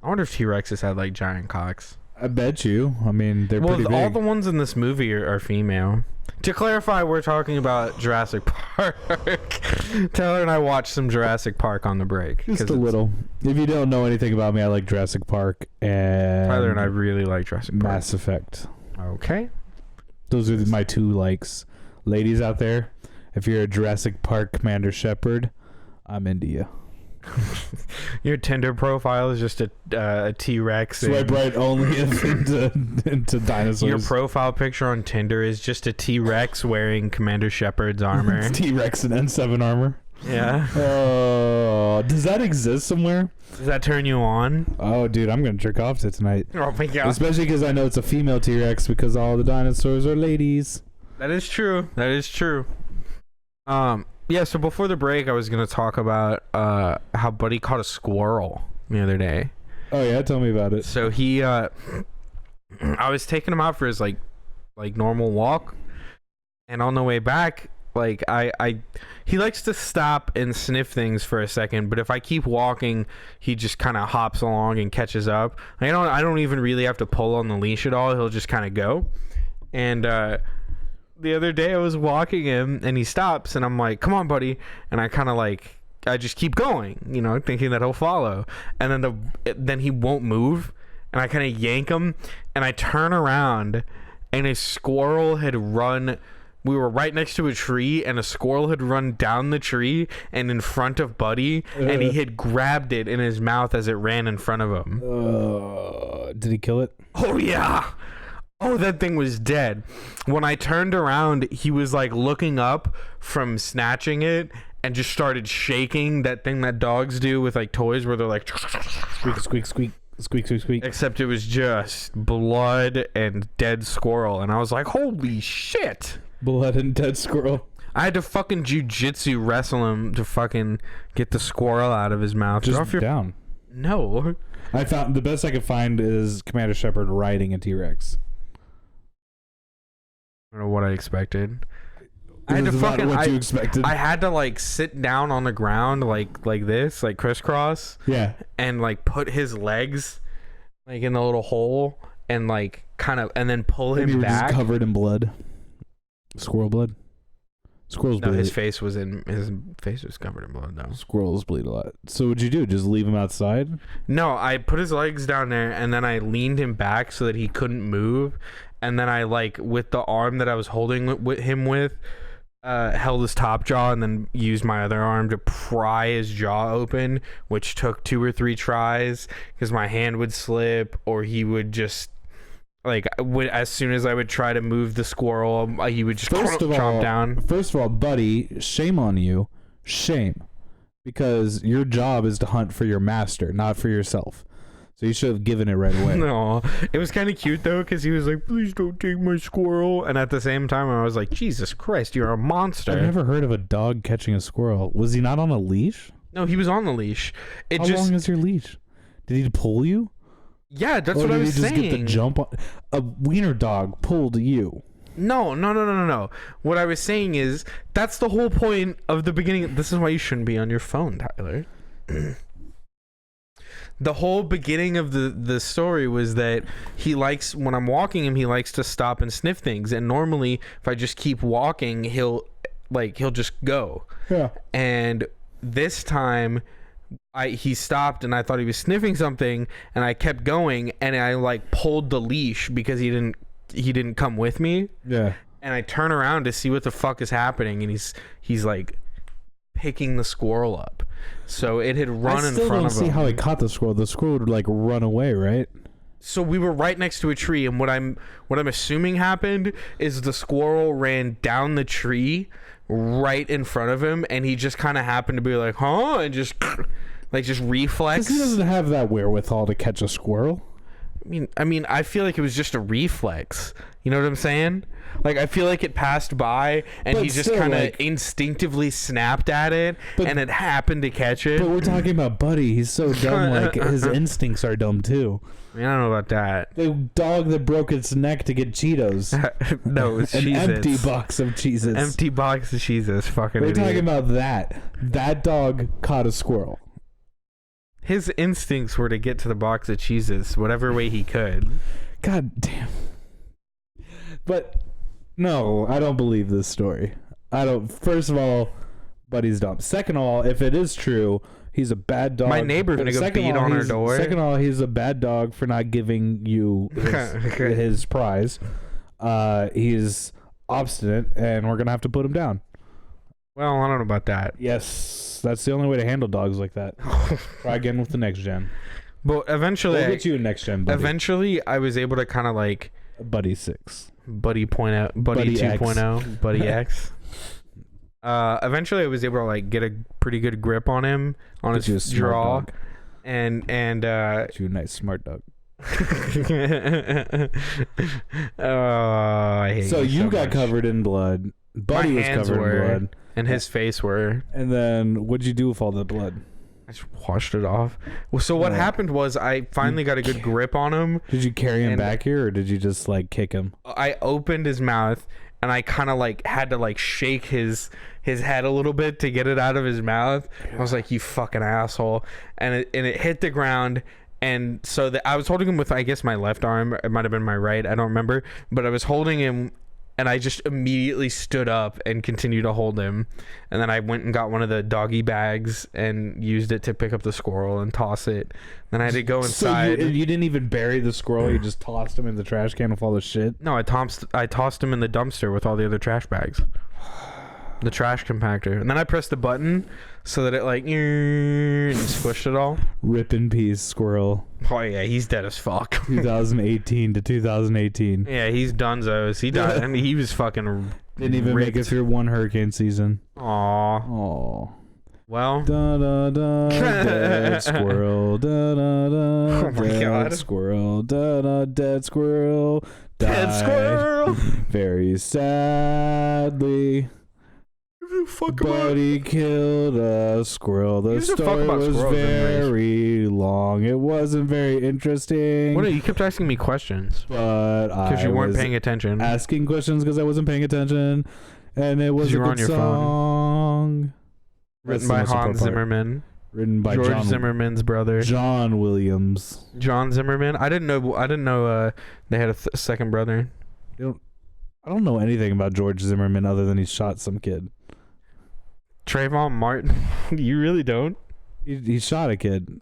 I wonder if T-Rexes had like giant cocks. I bet you. I mean, they're pretty big. All the ones in this movie are female. To clarify, we're talking about Jurassic Park. Taylor and I watched some Jurassic Park on the break. Just a little. If you don't know anything about me, I like Jurassic Park and Tyler and I really like Jurassic Park. Mass Effect. Okay. Those are my two likes. Ladies out there, if you're a Jurassic Park Commander Shepard, I'm into you. Your Tinder profile is just a T-Rex. Swipe right only into dinosaurs. Your profile picture on Tinder is just a T-Rex wearing Commander Shepard's armor. It's T-Rex and N7 armor. Yeah. Oh, does that exist somewhere? Does that turn you on? Oh, dude, I'm gonna jerk off to tonight. Oh my god. Especially because I know it's a female T-Rex because all the dinosaurs are ladies. That is true. That is true. Yeah, so before the break, I was going to talk about how Buddy caught a squirrel the other day. Oh, yeah? Tell me about it. So he, I was taking him out for his, like normal walk. And on the way back, like, he likes to stop and sniff things for a second. But if I keep walking, he just kind of hops along and catches up. I don't even really have to pull on the leash at all. He'll just kind of go. And, the other day I was walking him and he stops and I'm like, come on, buddy. And I kind of I just keep going, thinking that he'll follow. And then he won't move. And I kind of yank him and I turn around and a squirrel had run. We were right next to a tree and a squirrel had run down the tree and in front of Buddy. And he had grabbed it in his mouth as it ran in front of him. Did he kill it? Oh, yeah. Oh, that thing was dead. When I turned around, he was like looking up from snatching it and just started shaking, that thing that dogs do with like toys where they're like squeak, squeak, squeak, squeak, squeak, squeak. Except it was just blood and dead squirrel. And I was like, holy shit. Blood and dead squirrel. I had to fucking jujitsu wrestle him to fucking get the squirrel out of his mouth. Just down. No. I found the best I could find is Commander Shepard riding a T-Rex. I don't know what I expected. I had This to is not fucking. what you expected. I had to like sit down on the ground like this, like crisscross, yeah. and like put his legs like in the little hole and like kind of, and then pull And you him were just back. covered in blood. Squirrel blood. Squirrels No, bleed. his face was covered in blood though. Squirrels bleed a lot. So what'd you do? Just leave him outside? No, I put his legs down there and then I leaned him back so that he couldn't move, and then I like with the arm that I was holding with him with. Held his top jaw and then used my other arm to pry his jaw open, which took 2 or 3 tries because my hand would slip or he would just like as soon as I would try to move the squirrel, he would just chomp down. First of all, buddy, shame on you. Shame. Because your job is to hunt for your master, not for yourself. So you should have given it right away. No, it was kind of cute though because he was like, "Please don't take my squirrel," and at the same time I was like, "Jesus Christ, you're a monster." I've never heard of a dog catching a squirrel. Was he not on a leash? No, he was on the leash. How long is your leash? Did he pull you? Yeah, that's or what I did was he just saying. get the jump on? A wiener dog pulled you. No. What I was saying is that's the whole point of the beginning. This is why you shouldn't be on your phone, Tyler. The whole beginning of the story was that he likes, when I'm walking him, he likes to stop and sniff things. And normally, if I just keep walking, he'll just go. Yeah. And this time, he stopped and I thought he was sniffing something, and I kept going, and I like pulled the leash because he didn't come with me. Yeah. And I turn around to see what the fuck is happening, and he's like picking the squirrel up. So it had run in front of him. I still don't see how he caught the squirrel. The squirrel would like run away, right? So we were right next to a tree, and what I'm assuming happened is the squirrel ran down the tree right in front of him, and he just kind of happened to be like, "Huh?" and just reflex. Because he doesn't have that wherewithal to catch a squirrel. I mean, I feel like it was just a reflex. You know what I'm saying? Like, I feel like it passed by, and But he just still, kind of like, instinctively snapped at it, and it happened to catch it. But we're talking about Buddy. He's so dumb. Like his instincts are dumb too. I mean, I don't know about that. The dog that broke its neck to get Cheetos. No, it was An Cheez-Its. empty box of Cheez-Its. Empty box of Cheez-Its. Fucking We're idiot. talking about that. That dog caught a squirrel. His instincts were to get to the box of Cheez-Its whatever way he could. God damn. But no, I don't believe this story. I don't. First of all, Buddy's dumb. Second of all, if it is true, he's a bad dog. My neighbor's gonna go beat on our door. Second of all, he's a bad dog for not giving you his prize. He's obstinate, and we're gonna have to put him down. Well, I don't know about that. Yes, that's the only way to handle dogs like that. Try again with the next gen. But eventually, We'll get you a next gen, Buddy. eventually, I was able to kind of like Buddy 6. Buddy 2.0, Buddy X. Eventually, I was able to like get a pretty good grip on him, on Get you a his smart jaw, dog. and Get you a nice smart dog. Oh, I hate So you so got much. covered in blood. Buddy My was hands covered were, in blood. and his face were. And then what'd you do with all the blood? I just washed it off. Well, so what happened was I finally got a good grip on him. Did you carry him And- back here, or did you just like kick him? I opened his mouth, and I kind of like had to like shake his head a little bit to get it out of his mouth. I was like, "You fucking asshole!" And it hit the ground. And so I was holding him with, I guess, my left arm. It might have been my right. I don't remember. But I was holding him, and I just immediately stood up and continued to hold him. And then I went and got one of the doggy bags and used it to pick up the squirrel and toss it. Then I had to go inside. So you didn't even bury the squirrel. You just tossed him in the trash can with all the shit. No, I tossed him in the dumpster with all the other trash bags. The trash compactor. And then I pressed the button so that it like and squished it all. Rip in peace, squirrel. Oh yeah, he's dead as fuck. 2018 to 2018. Yeah, he's dunzos. He died. I mean, he was fucking Didn't even make it through one hurricane season. Aw. Oh. Well. Da da da. Dead squirrel. Da da da. Oh my dead God. Squirrel. Da da. Dead squirrel. Dead died squirrel. Very sadly. fuck But he killed a squirrel. The Gives a fuck story about was squirrels and race. very long. It wasn't very interesting. What? You kept asking me questions But because I you weren't was paying attention. asking questions because I wasn't paying attention, and it was you a were good on your phone. song. Written That's the by most important Hans part. Zimmerman, Written by George John Zimmerman's brother, John Williams. John Zimmerman. I didn't know. They had a second brother. I don't know anything about George Zimmerman other than he shot some kid. Trayvon Martin. You really don't? He shot a kid.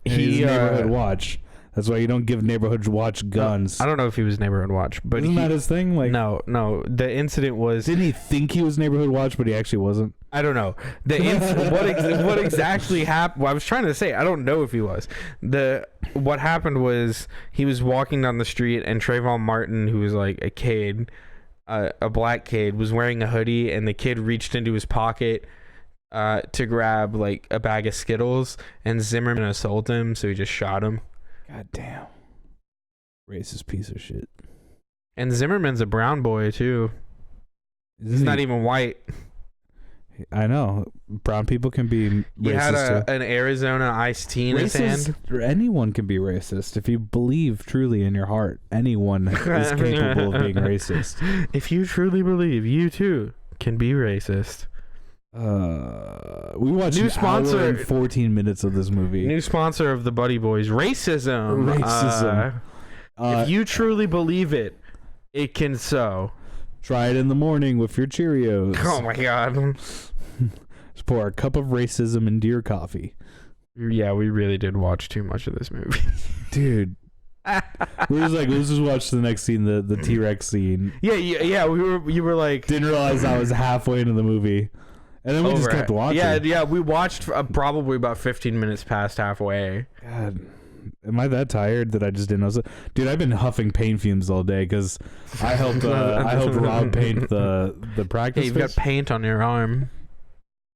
And He, he's neighborhood watch. That's why you don't give neighborhood watch guns. I don't know if he was neighborhood watch, but Isn't that his thing? Like, no. The incident was. didn't he think he was neighborhood watch, but he actually wasn't? I don't know. What exactly happened? Well, I was trying to say I don't know if he was. What happened was he was walking down the street and Trayvon Martin, who was like a kid, a black kid, was wearing a hoodie, and the kid reached into his pocket to grab like a bag of Skittles, and Zimmerman assaulted him, so he just shot him. God damn. Racist piece of shit. And Zimmerman's a brown boy too. He's not even white. I know. Brown people can be racist. He had too. an Arizona iced tea in his hand. Anyone can be racist if you believe truly in your heart. Anyone is capable of being racist. If you truly believe, you too can be racist. We watched New an sponsor- hour and 14 minutes of this movie. New sponsor of the Buddy Boys, racism. Racism. If you truly believe it, it can so. Try it in the morning with your Cheerios. Oh my god. Just pour a cup of racism into your coffee. Yeah, we really did watch too much of this movie. Dude. We're just like, let's just watch the next scene, the T-Rex scene. Yeah. You were like, Didn't realize I was halfway into the movie. And then we just kept watching. Yeah, we watched probably about 15 minutes past halfway. God, am I that tired that I just didn't know? Dude, I've been huffing paint fumes all day because I helped Rob paint the practice. Hey, you've got space. paint on your arm.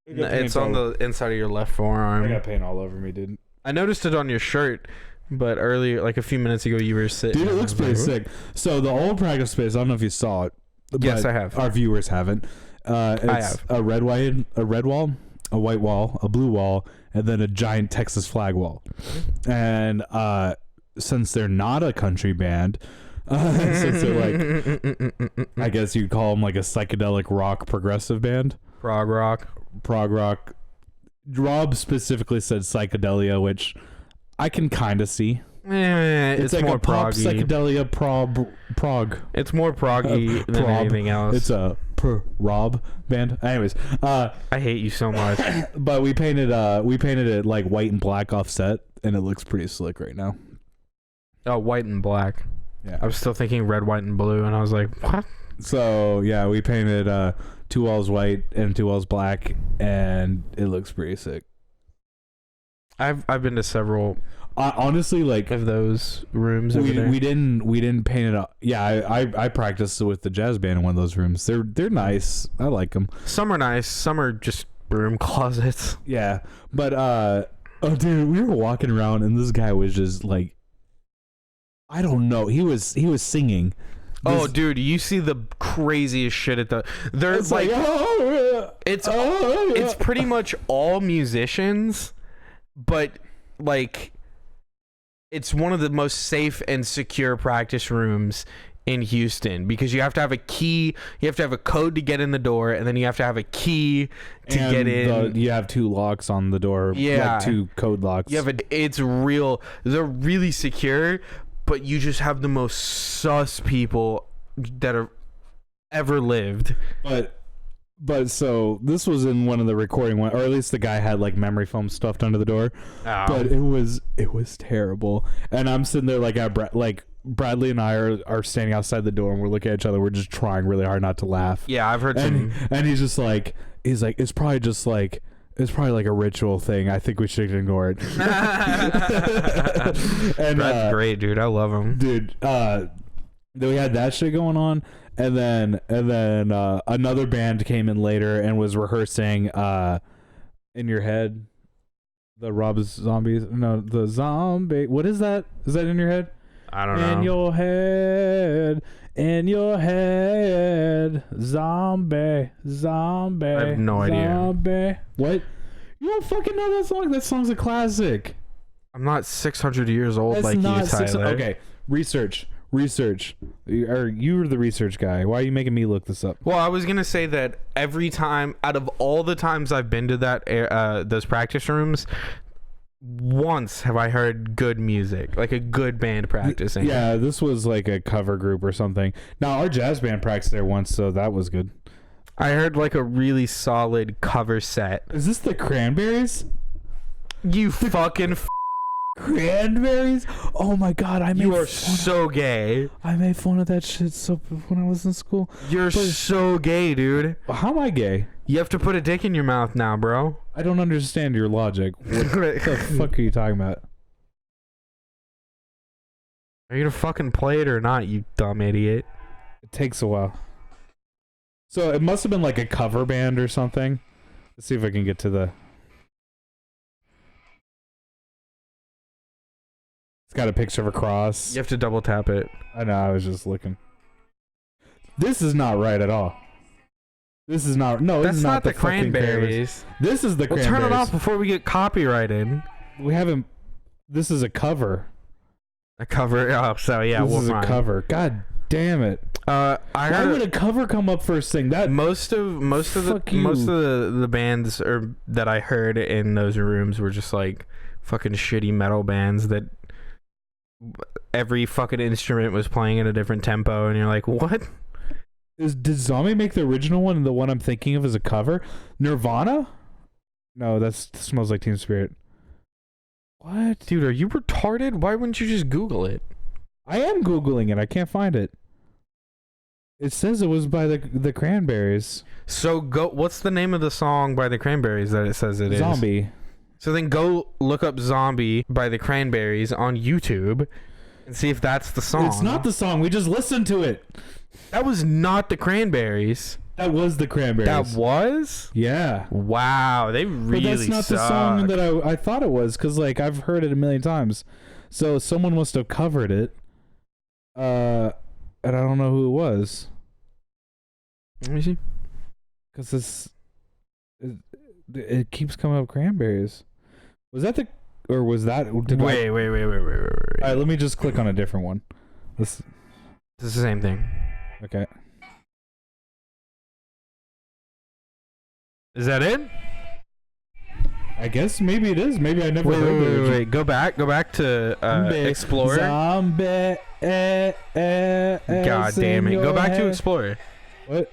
It's on the inside of your left forearm. I got paint all over me, dude. I noticed it on your shirt, but earlier, like a few minutes ago, you were sitting. Dude, it looks pretty sick. So the old practice space, I don't know if you saw it. Yes, but I have. Our viewers haven't. It's I have. a red wall, a white wall, a blue wall, and then a giant Texas flag wall. And since they're not a country band, since they're like, I guess you'd call them like a psychedelic rock progressive band. Prog rock. Rob specifically said psychedelia, which I can kind of see. It's like more a pop proggy. psychedelia prog. It's more proggy than Prob. anything else. It's a Rob band. Anyways, I hate you so much. but we painted it like white and black offset, and it looks pretty slick right now. Oh, white and black. Yeah. I was still thinking red, white, and blue, and I was like, what? So yeah, we painted 2 walls white and 2 walls black, and it looks pretty sick. I've been to several Honestly, like of those rooms over there. we didn't paint it up. Yeah, I practiced with the jazz band in one of those rooms. They're nice. I like them. Some are nice. Some are just broom closets. Yeah, but oh dude, we were walking around and this guy was just like, I don't know. He was singing. Oh, dude, you see the craziest shit at the. There's It's like, oh, it's pretty much all musicians, but like, it's one of the most safe and secure practice rooms in Houston because you have to have a key, you have to have a code to get in the door, and then you have to have a key to get in. You have 2 locks on the door. Yeah. Like 2 code locks. You have it's real. They're really secure, but you just have the most sus people that are ever lived. But so this was in one of the recording one, or at least the guy had like memory foam stuffed under the door. Oh. But it was terrible. And I'm sitting there like Bradley and I are standing outside the door and we're looking at each other. We're just trying really hard not to laugh. Yeah, I've heard And some. he's just like it's probably like a ritual thing. I think we should ignore it. And Brad's great, dude. I love him. dude, then we had that shit going on, and then another band came in later and was rehearsing In Your Head, the Rob Zombies. No, the Zombie. What is that? Is that In Your Head? I don't know. In your head, in your head, zombie, zombie. I have no idea. Zombie. What? You don't fucking know that song? That song's a classic. I'm not 600 years old That's like not you, Tyler. okay, research. You're the research guy. Why are you making me look this up? Well, I was gonna say that every time, out of all the times I've been to that those practice rooms, once have I heard good music, like a good band practicing. Yeah, this was like a cover group or something. Now, our jazz band practiced there once, so that was good. I heard like a really solid cover set. Is this the Cranberries? You fucking Cranberries? Oh my god, you are so gay. I made fun of that shit so when I was in school. You're so gay, dude. How am I gay? You have to put a dick in your mouth now, bro. I don't understand your logic. What the fuck are you talking about? Are you gonna fucking play it or not, you dumb idiot? It takes a while. So it must have been like a cover band or something. Let's see if I can get to the... It's got a picture of a cross. You have to double tap it. I know, I was just looking. This is not right at all. This is not... No, That's this is not the fucking Cranberries. This is the Well, Cranberries. turn it off before we get copyrighted. We haven't... This is a cover. A cover. Oh, so yeah, this we're is fine. a cover. God damn it. I Why heard would a cover come up first thing? That most of Fuck you. the bands that I heard in those rooms were just like fucking shitty metal bands that every fucking instrument was playing at a different tempo, and you're like, what? did Zombie make the original one and the one I'm thinking of as a cover? Nirvana? No, that Smells Like Teen Spirit. What? Dude, are you retarded? Why wouldn't you just Google it? I am Googling it. I can't find it. It says it was by the Cranberries. So go. What's the name of the song by the Cranberries that it says it is? Zombie. So then go look up Zombie by the Cranberries on YouTube and see if that's the song. It's not the song. We just listened to it. That was not the Cranberries. That was the Cranberries. That was? Yeah. Wow, they really But that's not the song suck. that I thought it was, because like I've heard it a million times. So someone must have covered it. And I don't know who it was. Let me see. Because it keeps coming up Cranberries. Was that the... Or was that... Wait. All right, let me just click on a different one. This is the same thing. Okay. Is that it? I guess maybe it is. Maybe I never heard it. Wait. Go back to Explorer. Zombie. God damn it. Go back to Explorer. What?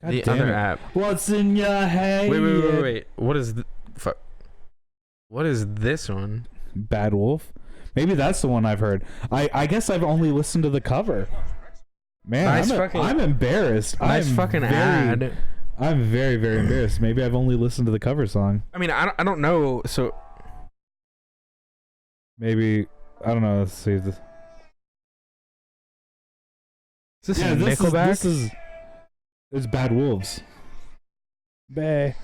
God The damn other it. app. What's in your head? Wait. What is fuck? What is this one? Bad Wolf. Maybe that's the one I've heard. I guess I've only listened to the cover. Man, Nice I'm fucking- embarrassed. Nice I'm fucking very, ad. I'm very, very embarrassed. Maybe I've only listened to the cover song. I mean, I don't know. So Maybe, I don't know. Let's see. This. is this Yeah, Nickelback? It's Bad Wolves. Bay.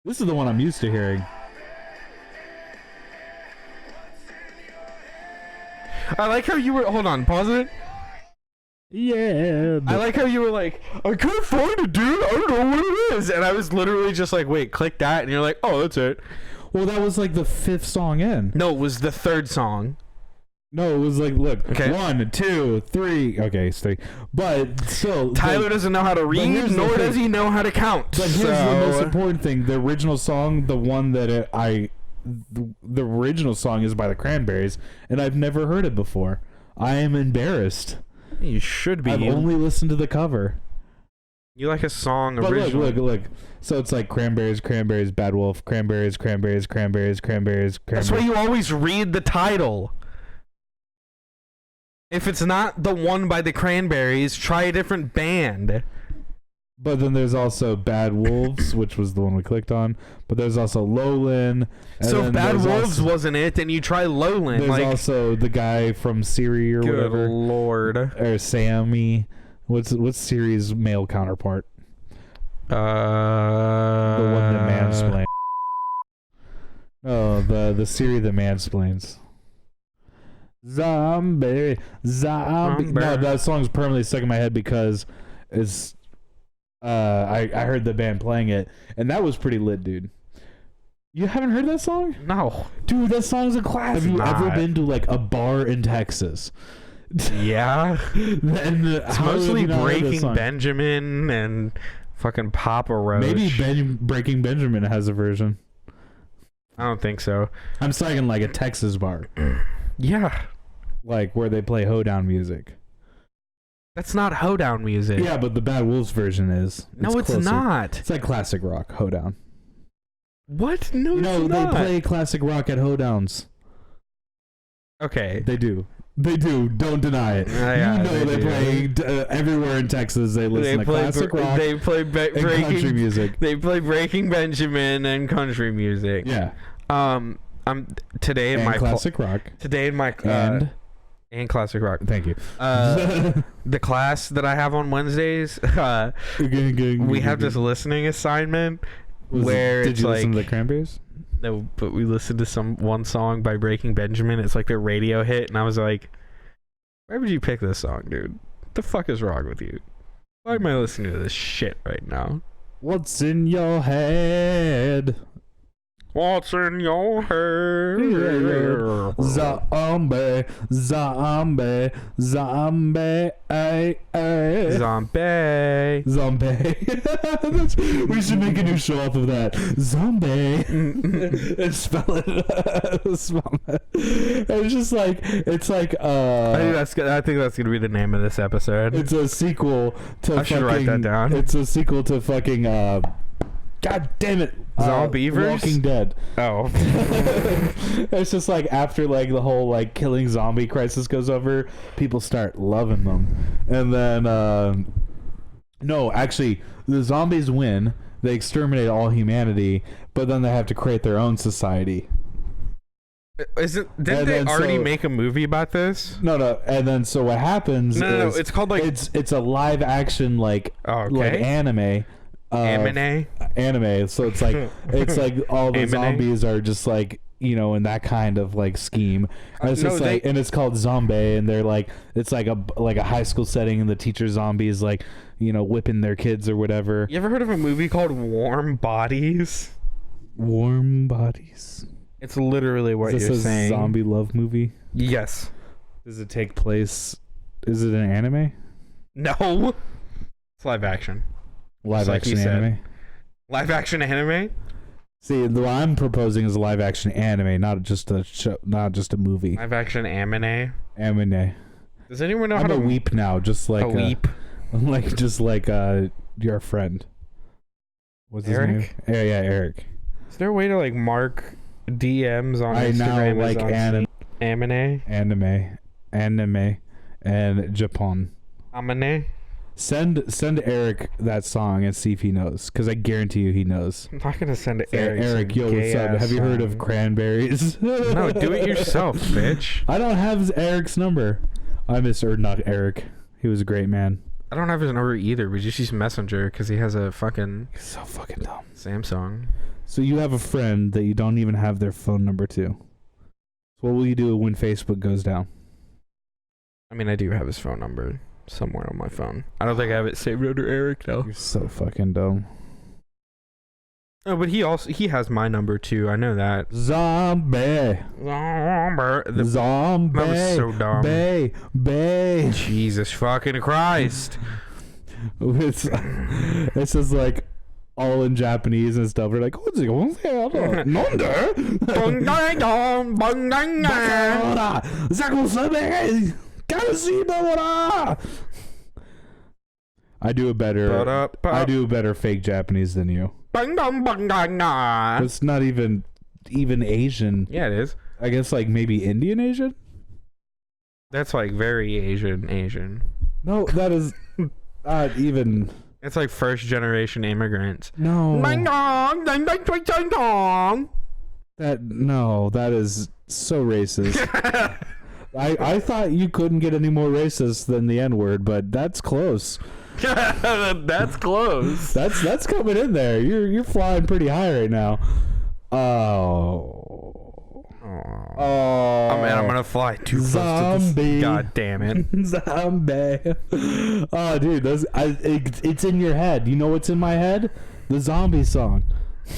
This is the one I'm used to hearing. I like how you were. Hold on, pause it. Yeah. I like how you were like, I couldn't find it, dude. I don't know what it is. And I was literally just like, wait, click that. And you're like, oh, that's it. Well, that was like the 5th song in. No, it was the third song. No, it was like, look, Okay. 1, 2, 3. Okay, it's 3. But still, Tyler doesn't know how to read, here's the nor thing. does he know how to count. But here's the most important thing: the original song, the one that the original song is by the Cranberries, and I've never heard it before. I am embarrassed. You should be. I've only listened to the cover. You like a song But originally. look. So it's like Cranberries, Bad Wolf, Cranberries. That's why you always read the title. If it's not the one by the Cranberries, try a different band. But then there's also Bad Wolves, which was the one we clicked on. But there's also Lowland. and So then if Bad there's Wolves also, wasn't it, then you try Lowland. There's Like, also the guy from Siri or good whatever. lord. Or Sammy. What's Siri's male counterpart? The one that mansplains. Oh, the Siri that mansplains. Zombie. Zombae. No, that song's permanently stuck in my head because it's. I heard the band playing it, and that was pretty lit, dude. You haven't heard that song? No. Dude, that song's a classic. Have you ever been to like a bar in Texas? Yeah. It's mostly Breaking Benjamin. Benjamin and fucking Papa Roach. Maybe Breaking Benjamin has a version. I don't think so. I'm talking like a Texas bar, Yeah. like where they play hoedown music. That's not hoedown music. Yeah, but the Bad Wolves version is. No, it's closer. not. It's like classic rock hoedown. What? No, No, it's they not. play classic rock at hoedowns. Okay. They do. They do. Don't deny it. Yeah, you know they they do. play everywhere in Texas. They listen to classic rock They play and country Breaking. music. They play Breaking Benjamin and country music. Yeah. I'm today in And my classic rock. today in my and classic rock. Thank you. The class that I have on Wednesdays, we have this listening assignment where did it's you like listen to the Cranberries? no, but we listened to one song by Breaking Benjamin. It's like their radio hit, and I was like, why would you pick this song, dude? What the fuck is wrong with you? Why am I listening to this shit right now? What's in your head? What's in your head? Zombie, zombie, zombie, Zombae. Zombie. We should make a new show off of that. Zombie. And spell it. Spell it. It's just like it's like I think that's gonna be the name of this episode. it's a sequel to I should write that down. It's a sequel to fucking God damn it. Zombievers? Walking Dead. Oh. It's just like after like the whole like killing zombie crisis goes over, people start loving them. And then no, actually the zombies win. They exterminate all humanity, but then they have to create their own society. Didn't And they then already so- make a movie about this? No. And then so what happens No, is it's called like it's a live action like like okay. anime. Anime. So it's like all the Anime? zombies are just like, you know, in that kind of like scheme. And it's No, just like, and it's called Zombae, and they're like, it's like a high school setting, and the teacher zombie is like, you know, whipping their kids or whatever. You ever heard of a movie called Warm Bodies? Warm Bodies. It's literally what Is you're this a saying. zombie love movie? Yes. Does it take place? Is it an anime? No. It's live action. Live Just like you action said. anime. Live action anime? See, what I'm proposing is a live action anime, not just a show, not just a movie. Live action anime? Anime. Does anyone know I'm how to a weep now, just like a weep? just like your friend. What's his name? Eric? Yeah, Eric. Is there a way to like mark DMs on I Instagram now as like on anime, and Japan. Amane? Send Eric that song and see if he knows, because I guarantee you he knows. I'm not gonna send it. Say, Eric, yo, what's up? Have you heard of Cranberries? No, do it yourself, bitch. I don't have Eric's number. I miss not Eric. He was a great man. I don't have his number either. We just use Messenger because he has a fucking He's so fucking dumb. Samsung. So you have a friend that you don't even have their phone number to. So what will you do when Facebook goes down? I mean, I do have his phone number somewhere on my phone. I don't think I have it saved under Eric though. You're so fucking dumb. Oh, but he has my number too. I know that. Zombie. Zombie. That was so dumb. Bay. Jesus fucking Christ. It's just like all in Japanese and stuff. We're like, what's it going on? I do a better fake Japanese than you. It's not even Asian. Yeah, it is. I guess like maybe Indian Asian? That's like very Asian. No, that is not even. It's like first generation immigrants. No. That is so racist. I thought you couldn't get any more racist than the N-word, but that's close. That's close. That's coming in there. You're flying pretty high right now. Oh. Oh, Oh man, I'm gonna fly too close to Zombie. this. God damn it. Zombae. Oh, dude, it's in your head. You know what's in my head? The zombie song. I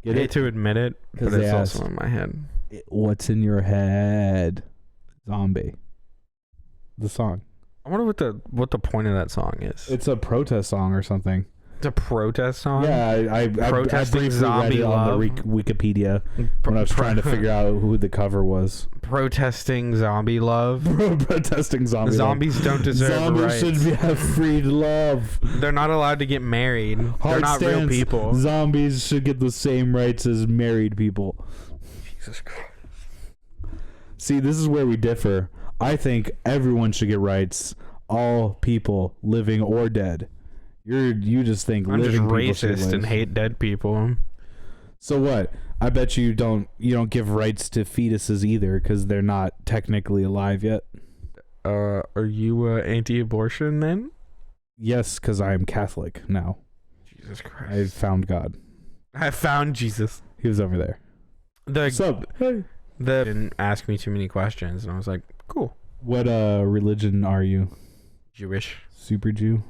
Get hate it? to admit it, 'Cause but they it's asked. also in my head. What's in your head? Zombie. The song. I wonder what the point of that song is. It's a protest song or something. It's a protest song. Yeah, I Protesting briefly zombie read it on love? the Wikipedia when I was trying to figure out who the cover was. Protesting zombie love. Protesting zombie love. Zombies don't deserve Zombies rights. should have free love. They're not allowed to get married. They're Hard not real stance. people. Zombies should get the same rights as married people. Jesus Christ. See, this is where we differ. I think everyone should get rights. All people, living or dead. You just think I'm just living people should racist live. and hate dead people. So what? I bet you don't give rights to fetuses either because they're not technically alive yet. Are you anti-abortion then? Yes, because I am Catholic now. Jesus Christ. I found God. I found Jesus. He was over there. What's up? Hey. They didn't ask me too many questions, and I was like, cool. What religion are you? Jewish. Super Jew?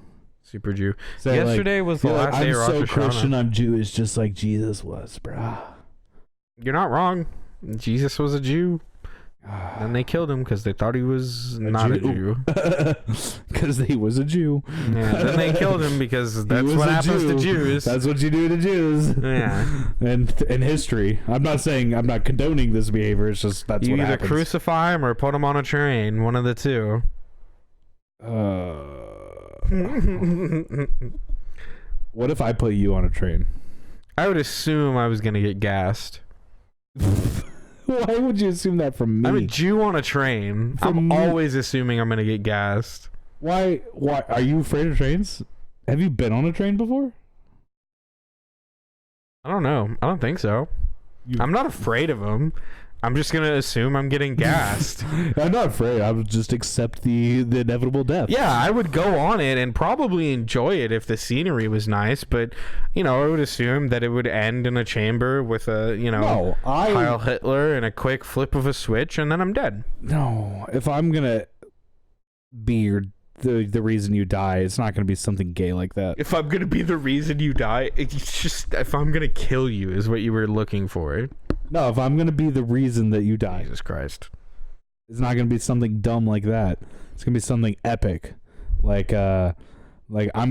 Super Jew. Is that Yesterday was the you're last day I'm of Rosh so Hashanah. Christian, I'm Jewish just like Jesus was, bruh. You're not wrong. Jesus was a Jew. Then they killed him because they thought he was not a Jew. Because he was a Jew. Yeah, then they killed him because that's was what a happens to Jew. Jews. That's what you do to Jews. Yeah. And in history, I'm not condoning this behavior. It's just that's You what either happens. crucify him or put him on a train. One of the two. What if I put you on a train? I would assume I was going to get gassed. Why would you assume that from me? I'm a Jew on a train. From I'm me? always assuming I'm going to get gassed. Why are you afraid of trains? Have you been on a train before? I don't know. I don't think so. I'm not afraid of them. I'm just going to assume I'm getting gassed. I'm not afraid. I would just accept the inevitable death. Yeah, I would go on it and probably enjoy it if the scenery was nice, but I would assume that it would end in a chamber with a, No, Heil Hitler and a quick flip of a switch, and then I'm dead. No, if I'm gonna be the reason you die, it's not gonna be something gay like that. If I'm gonna be the reason you die, it's just if I'm gonna kill you is what you were looking for. No, if I'm gonna be the reason that you die, Jesus Christ. it's not gonna be something dumb like that. It's gonna be something epic, like I'm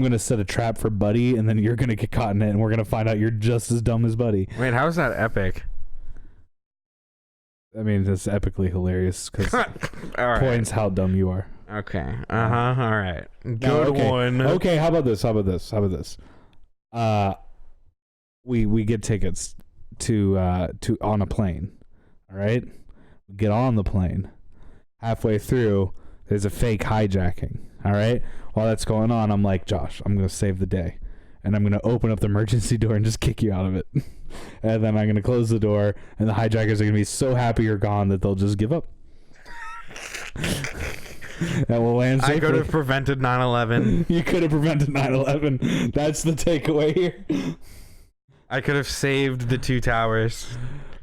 gonna set a trap for Buddy, and then you're gonna get caught in it, and we're gonna find out you're just as dumb as Buddy. Wait, how is that epic? I mean, that's epically hilarious because All right. points how dumb you are. Okay. All right. Good No, okay. one. Okay, how about this? We get tickets to on a plane. All right? We get on the plane. Halfway through, there's a fake hijacking. All right? While that's going on, I'm like, Josh, I'm going to save the day. And I'm going to open up the emergency door and just kick you out of it. And then I'm going to close the door, and the hijackers are going to be so happy you're gone that they'll just give up. And we'll land safely. I could have prevented 9/11. You could have prevented 9/11. That's the takeaway here. I could have saved the two towers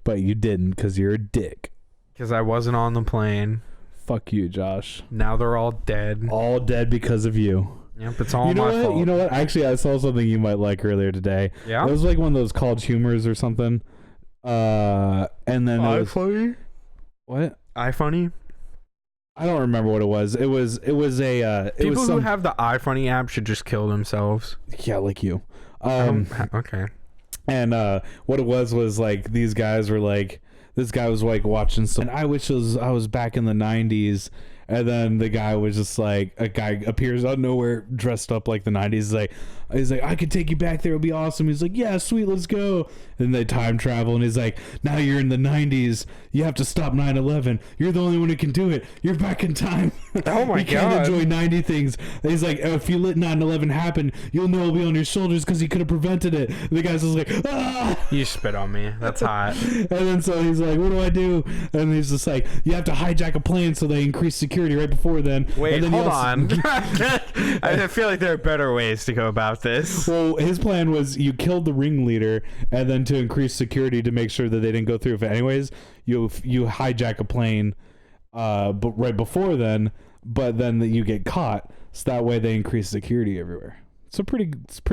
But you didn't because you're a dick. because I wasn't on the plane. Fuck you, Josh. Now they're all dead. All dead because of you. Yep, it's all You know my what? fault. You know what? Actually, I saw something you might like earlier today. Yeah. It was like one of those college humors or something. And then it was, iFunny? what? iFunny? I don't remember what it was. It was a People was who some, have the iFunny app should just kill themselves. yeah, like you. Okay. And what it was like these guys were like, this guy was like watching some, and I wish I was back in the 90s. And then the guy was just like, a guy appears out of nowhere dressed up like the 90s. He's like, I could take you back there. It'll be awesome. He's like, yeah, sweet, let's go. And they time travel, and he's like, now you're in the 90s. You have to stop 9/11. You're the only one who can do it. You're back in time. Oh my You can't God. enjoy 90 things. And he's like, if you let 9/11 happen, you'll know it'll be on your shoulders because you could have prevented it. And the guy's just like, ah. You spit on me. That's hot. And then so he's like, what do I do? And he's just like, you have to hijack a plane so they increase security security right before then. Wait, and then hold on. I feel like there are better ways to go about this. Well, his plan was you killed the ringleader, and then to increase security to make sure that they didn't go through with it anyways, you hijack a plane, but right before then, but then you get caught, so that way they increase security everywhere. It's a pretty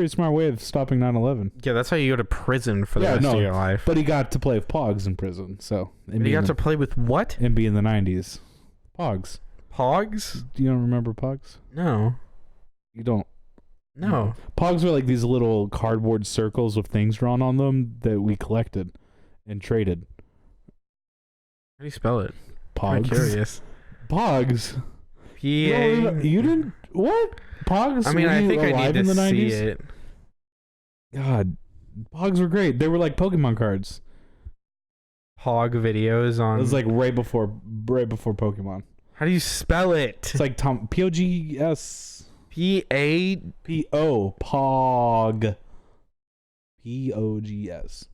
smart way of stopping 9/11. Yeah, that's how you go to prison for the rest of your life. But he got to play with Pogs in prison, so. He got to play with what? And be in the 90s. Pogs. Pogs? Do you don't remember Pogs? No. You don't? No. Pogs were like these little cardboard circles with things drawn on them that we collected and traded. How do you spell it? Pogs. I'm curious. Pogs. P-A... No, you didn't? What? Pogs? I mean, Were I you think I alive need in to the see 90s? it. God. Pogs were great. They were like Pokemon cards. Pog videos on... It was like right before Pokemon. How do you spell it? It's like P-O-G-S. P-A... P-O. Pog. P-O-G-S.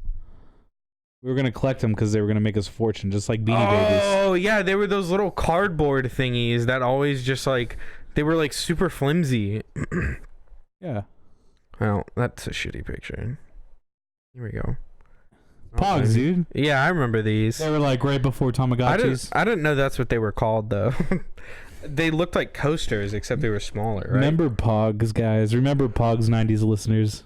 We were going to collect them because they were going to make us a fortune, just like Beanie Babies. Oh, yeah. They were those little cardboard thingies that always just like... They were like super flimsy. Yeah. Well, that's a shitty picture. Here we go. Pogs, dude. Yeah, I remember these. They were like right before Tamagotchis. I didn't know that's what they were called though. They looked like coasters, except they were smaller, right? Remember Pogs, guys? Remember Pogs, 90s listeners?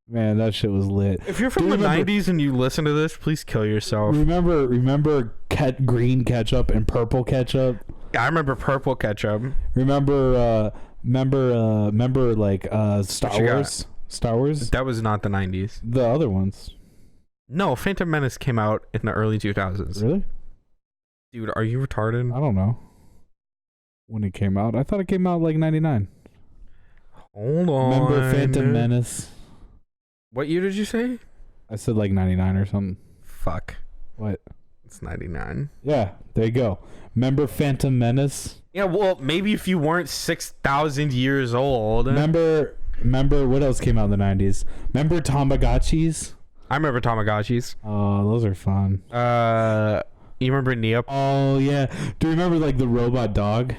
Man, that shit was lit. If you're from the 90s and you listen to this, please kill yourself. Remember green ketchup and purple ketchup? Yeah, I remember purple ketchup. Remember like Star Wars? Star Wars? That was not the 90s. The other ones. No, Phantom Menace came out in the early 2000s. Really? Dude, are you retarded? I don't know. When it came out. I thought it came out like 99. Hold on. Remember Phantom Menace? What year did you say? I said like 99 or something. Fuck. What? It's 99. Yeah, there you go. Remember Phantom Menace? Yeah, well, maybe if you weren't 6,000 years old. Remember what else came out in the 90s? Remember Tamagotchis? I remember Tamagotchis. Oh, those are fun. You remember Neo? Oh, yeah. Do you remember like the robot dog?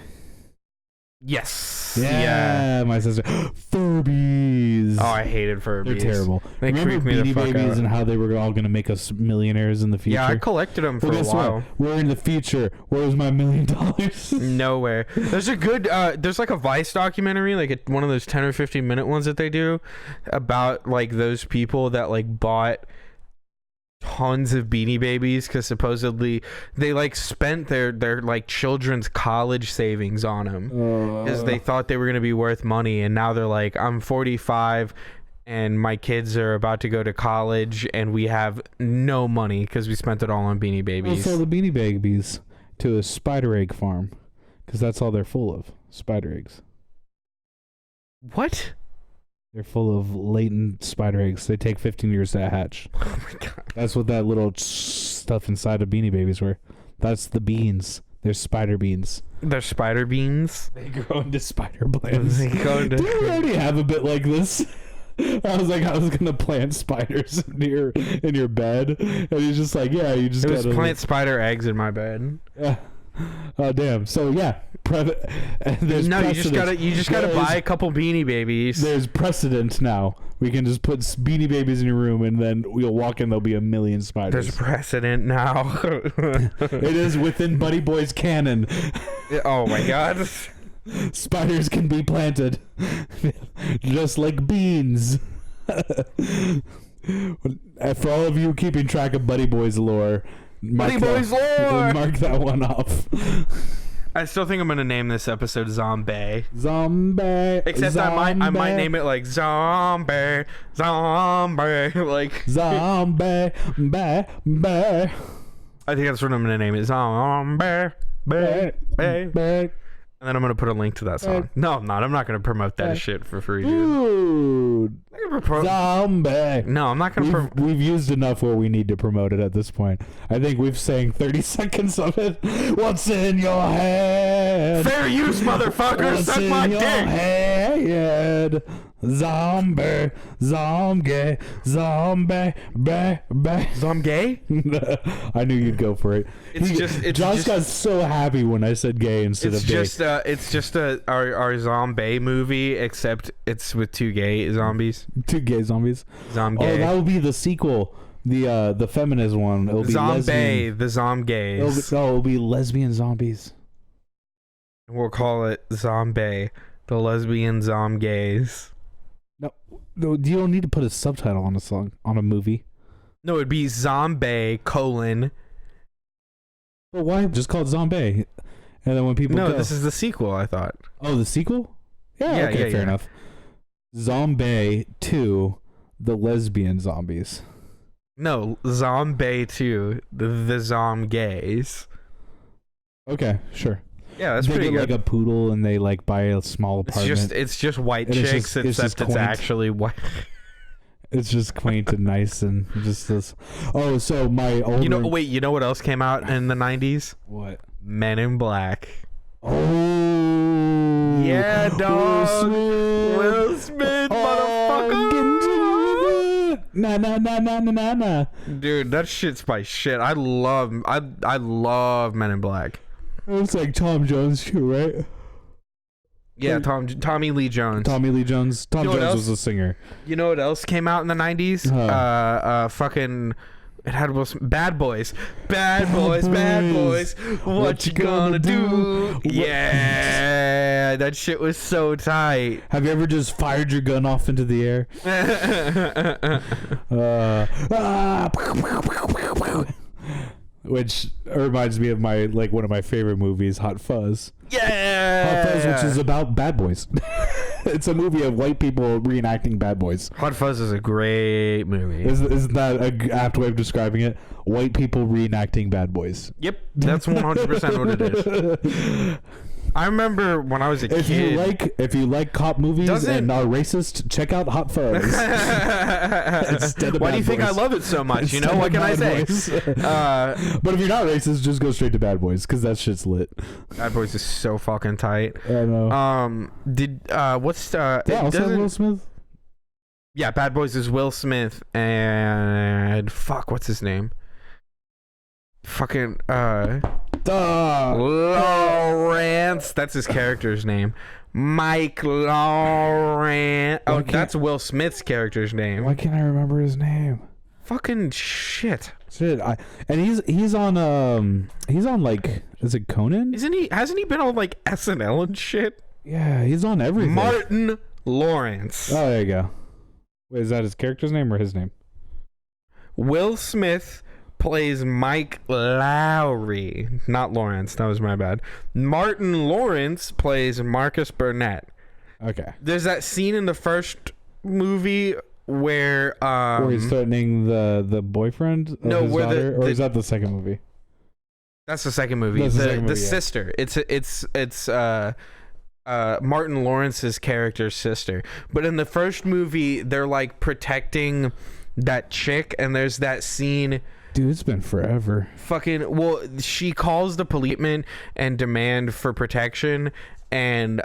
Yes. Yeah. My sister. Furbies. Oh, I hated Furbies. They're terrible. They Remember creep me the Beanie fuck Babies out. and how they were all going to make us millionaires in the future? Yeah, I collected them for Well, a guess while. what? We're in the future. Where's my $1 million? Nowhere. There's a good there's like a Vice documentary, like one of those 10 or 15 minute ones that they do about like those people that like bought tons of Beanie Babies because supposedly they like spent their like children's college savings on them because they thought they were going to be worth money, and now they're like, I'm 45 and my kids are about to go to college and we have no money because we spent it all on Beanie Babies. Sell the Beanie Babies to a spider egg farm because that's all they're full of. Spider eggs. What? They're full of latent spider eggs. They take 15 years to hatch. Oh my god. That's what that little stuff inside of Beanie Babies were. That's the beans. They're spider beans. They're spider beans. They grow into spider plants. They go into- Do you already have a bit like this? I was gonna plant spiders in your bed, and he's just like, yeah, you just It was gotta plant spider eggs in my bed. Yeah. Oh damn. So yeah, there's No, precedent. you just gotta buy a couple Beanie Babies. There's precedent now. We can just put Beanie Babies in your room, and then we'll walk in. There'll be 1 million spiders. There's precedent now. It is within Buddy Boy's canon. Oh my god. Spiders can be planted, just like beans. For all of you keeping track of Buddy Boy's lore, Buddy Boy's lore! Mark that one off. I still think I'm gonna name this episode Zombae. Zombie. Except I might name it like Zombae, like Zombie. Bah. I think that's what I'm gonna name it. Zombae, and then I'm gonna put a link to that song. No, I'm not. I'm not gonna promote that shit for free, dude. Dude. Zombie. No, I'm not gonna. We've used enough where we need to promote it at this point. I think we've sang 30 seconds of it. What's in your head? Fair use, motherfucker. What's Suck in my your dick. head? said zombie, zombie, zombie, Zomgay? I knew you'd go for it. Josh got so happy when I said gay instead of gay. It's just our Zombae movie, except it's with two gay zombies. Two gay zombies. Zomgay. Oh, that will be the sequel. The feminist one. It'll be Zombae, lesbian. the Zomgays. It'll be lesbian zombies. We'll call it Zombae, the lesbian Zomgays. No, you don't need to put a subtitle on a song on a movie. No, it'd be Zombae : But why just call it Zombie? And then when people No, go, this is the sequel, I thought. oh, the sequel? Yeah, okay, yeah, fair yeah. enough. Zombie 2, the lesbian zombies. No, Zombae 2, the Zomgays. Okay, sure. Yeah, that's they pretty get good. like a poodle and they like buy a small apartment. It's just white And it's chicks, just- it's except just it's quaint. actually white. It's just quaint and nice and just this. Oh, so my older. You know what else came out in the 90s? What? Men in Black. Oh. Yeah, dog. Will Will Smith, motherfucker. Nah, nah, nah, nah, nah, nah, nah. Dude, that shit's my shit. I love Men in Black. It's like Tom Jones too, right? Yeah, Tommy Lee Jones. Tommy Lee Jones. Tom You know what Jones else? was a singer. You know what else came out in the 90s? Fucking it had Bad Boys. Bad Boys, Bad Boys. What you gonna do? Yeah, that shit was so tight. Have you ever just fired your gun off into the air? Which reminds me of one of my favorite movies, Hot Fuzz. Yeah. Hot Fuzz, which is about bad boys. It's a movie of white people reenacting bad boys. Hot Fuzz is a great movie. Isn't that a apt way of describing it? White people reenacting bad boys. Yep, that's 100% what it is. I remember when I was a kid. If you like cop movies and are racist, check out Hot Fuzz. Why do you think I love it so much? You know, what can I say? But if you're not racist, just go straight to Bad Boys because that shit's lit. Bad Boys is so fucking tight. I know. Will Smith? Yeah, Bad Boys is Will Smith and what's his name? Fucking Lawrence. That's his character's name. Mike Lawrence. Oh, that's Will Smith's character's name. Why can't I remember his name? Fucking shit. He's on like, is it Conan? Hasn't he been on like SNL and shit? Yeah, he's on everything. Martin Lawrence. Oh, there you go. Wait, is that his character's name or his name? Will Smith plays Mike Lowry, not Lawrence. That was my bad. Martin Lawrence plays Marcus Burnett. Okay. There's that scene in the first movie where he's threatening the boyfriend of his daughter, or is that the second movie? That's the second movie. That's the second the movie, yeah. sister. It's Martin Lawrence's character's sister. But in the first movie, they're like protecting that chick, and there's that scene. Dude, it's been forever. She calls the policeman and demand for protection, and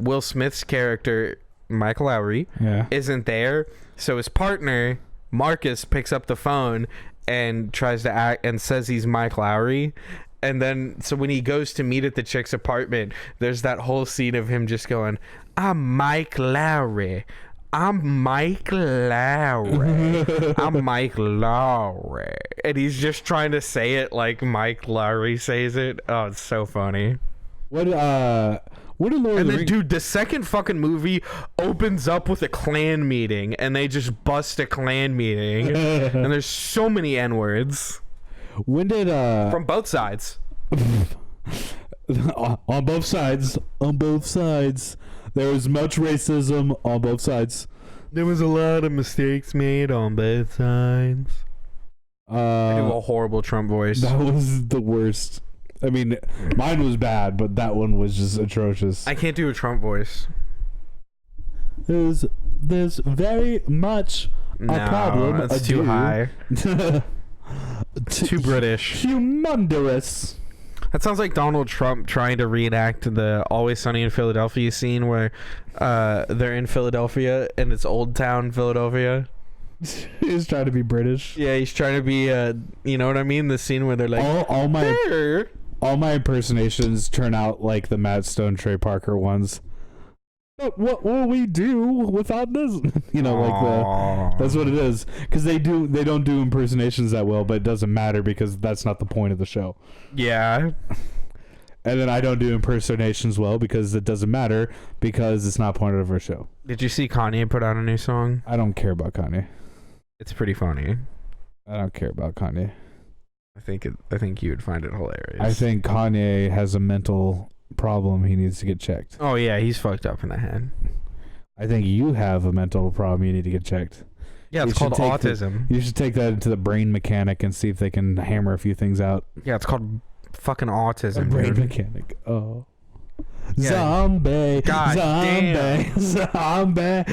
Will Smith's character, Mike Lowry, isn't there. So his partner, Marcus, picks up the phone and tries to act and says he's Mike Lowry. And then, so when he goes to meet at the chick's apartment, there's that whole scene of him just going, "I'm Mike Lowry. I'm Mike Lowry. I'm Mike Lowry." And he's just trying to say it like Mike Lowry says it. Oh, it's so funny. What did Lord of the Rings? Dude, the second fucking movie opens up with a Klan meeting, and they just bust a Klan meeting. And there's so many N-words. When did from both sides. on both sides. There was much racism on both sides. There was a lot of mistakes made on both sides. I do a horrible Trump voice. That was the worst. I mean, mine was bad, but that one was just atrocious. I can't do a Trump voice. There's very much a problem. That's too high. Too British. Humongous. That sounds like Donald Trump trying to reenact the Always Sunny in Philadelphia scene where they're in Philadelphia and it's Old Town Philadelphia. He's trying to be British. Yeah, he's trying to be, you know what I mean? The scene where they're like, all my "Hey." all my impersonations turn out like the Matt Stone, Trey Parker ones. But what will we do without this? You know, like that's what it is. Because they don't do impersonations that well, but it doesn't matter because that's not the point of the show. Yeah. And then I don't do impersonations well because it doesn't matter because it's not part of our show. Did you see Kanye put out a new song? I don't care about Kanye. It's pretty funny. I don't care about Kanye. I think you would find it hilarious. I think Kanye has a mental problem. He needs to get checked. Oh yeah, he's fucked up in the head. I think you have a mental problem. You need to get checked. Yeah, it's You called should take autism. You should take that into the brain mechanic and see if they can hammer a few things out. Yeah, it's called fucking autism. Brain Dude. mechanic. Oh. Yeah. Zombae. God damn. Zombae.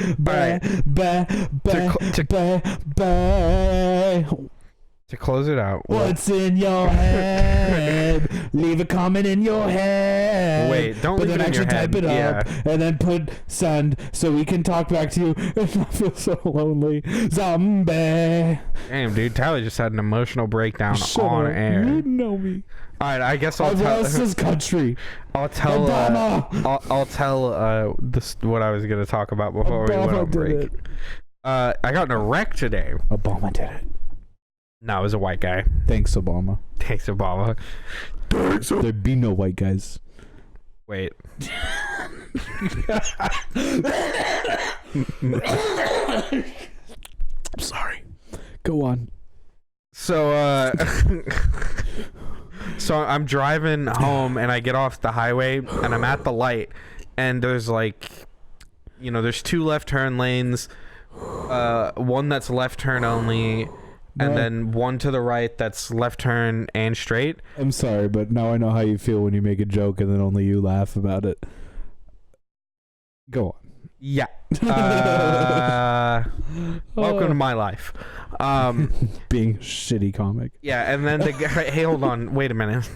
To close it out. What's in your head? Leave a comment in your head. Wait, don't but leave then it in your actually head. type it up Yeah. and then put send so we can talk back to you and not feel so lonely. Zombie. Damn, dude, Tyler just had an emotional breakdown Shut on up. air. You know me. All right, I guess I'll I've tell. lost this country. I'll tell. Obama. I'll tell. This what I was gonna talk about before we went Obama on did break. it. I got in a wreck today. Obama did it. No, it was a white guy. Thanks, Obama. Thanks, Obama. There'd be no white guys. Wait. I'm sorry. Go on. So, so I'm driving home and I get off the highway and I'm at the light and there's like, you know, there's 2 left turn lanes, one that's left turn only, and then one to the right that's left turn and straight. I'm sorry, but now I know how you feel when you make a joke and then only you laugh about it. Go on. Yeah. Welcome to my life. Being shitty comic. Yeah, and then the guy, hey, hold on, wait a minute.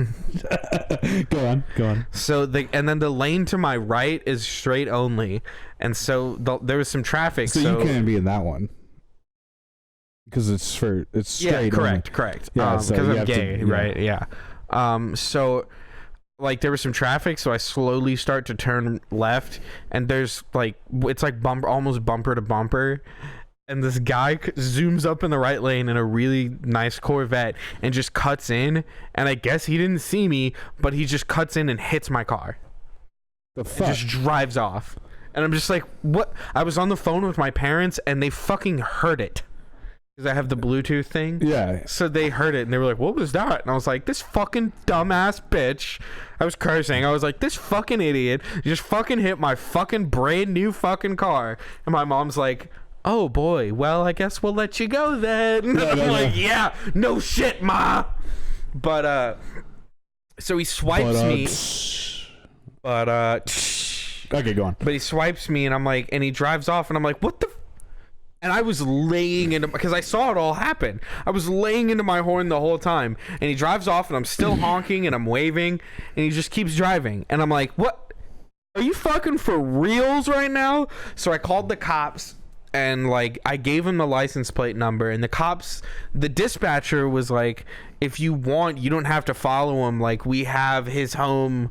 Go on. So and then the lane to my right is straight only, and so there was some traffic. So you can't be in that one because it's straight. Yeah, correct. Yeah, because so you I'm have to- gay, yeah. right? Yeah. So like there was some traffic, so I slowly start to turn left, and there's like it's like almost bumper to bumper. And this guy zooms up in the right lane in a really nice Corvette and just cuts in. And I guess he didn't see me, but he just cuts in and hits my car. The fuck? And just drives off. And I'm just like, what? I was on the phone with my parents and they fucking heard it. Because I have the Bluetooth thing. Yeah. So they heard it and they were like, what was that? And I was like, this fucking dumbass bitch. I was cursing. I was like, this fucking idiot just fucking hit my fucking brand new fucking car. And my mom's like, oh boy, well, I guess we'll let you go then. I'm like, yeah, no shit, ma. But so he swipes me. Okay, go on. But he swipes me, and I'm like, and he drives off, and I'm like, what the? And I was laying into, because I saw it all happen. I was laying into my horn the whole time, and he drives off, and I'm still honking, and I'm waving, and he just keeps driving, and I'm like, what? Are you fucking for reals right now? So I called the cops. And like I gave him the license plate number, and the dispatcher was like, if you want, you don't have to follow him. Like, we have his home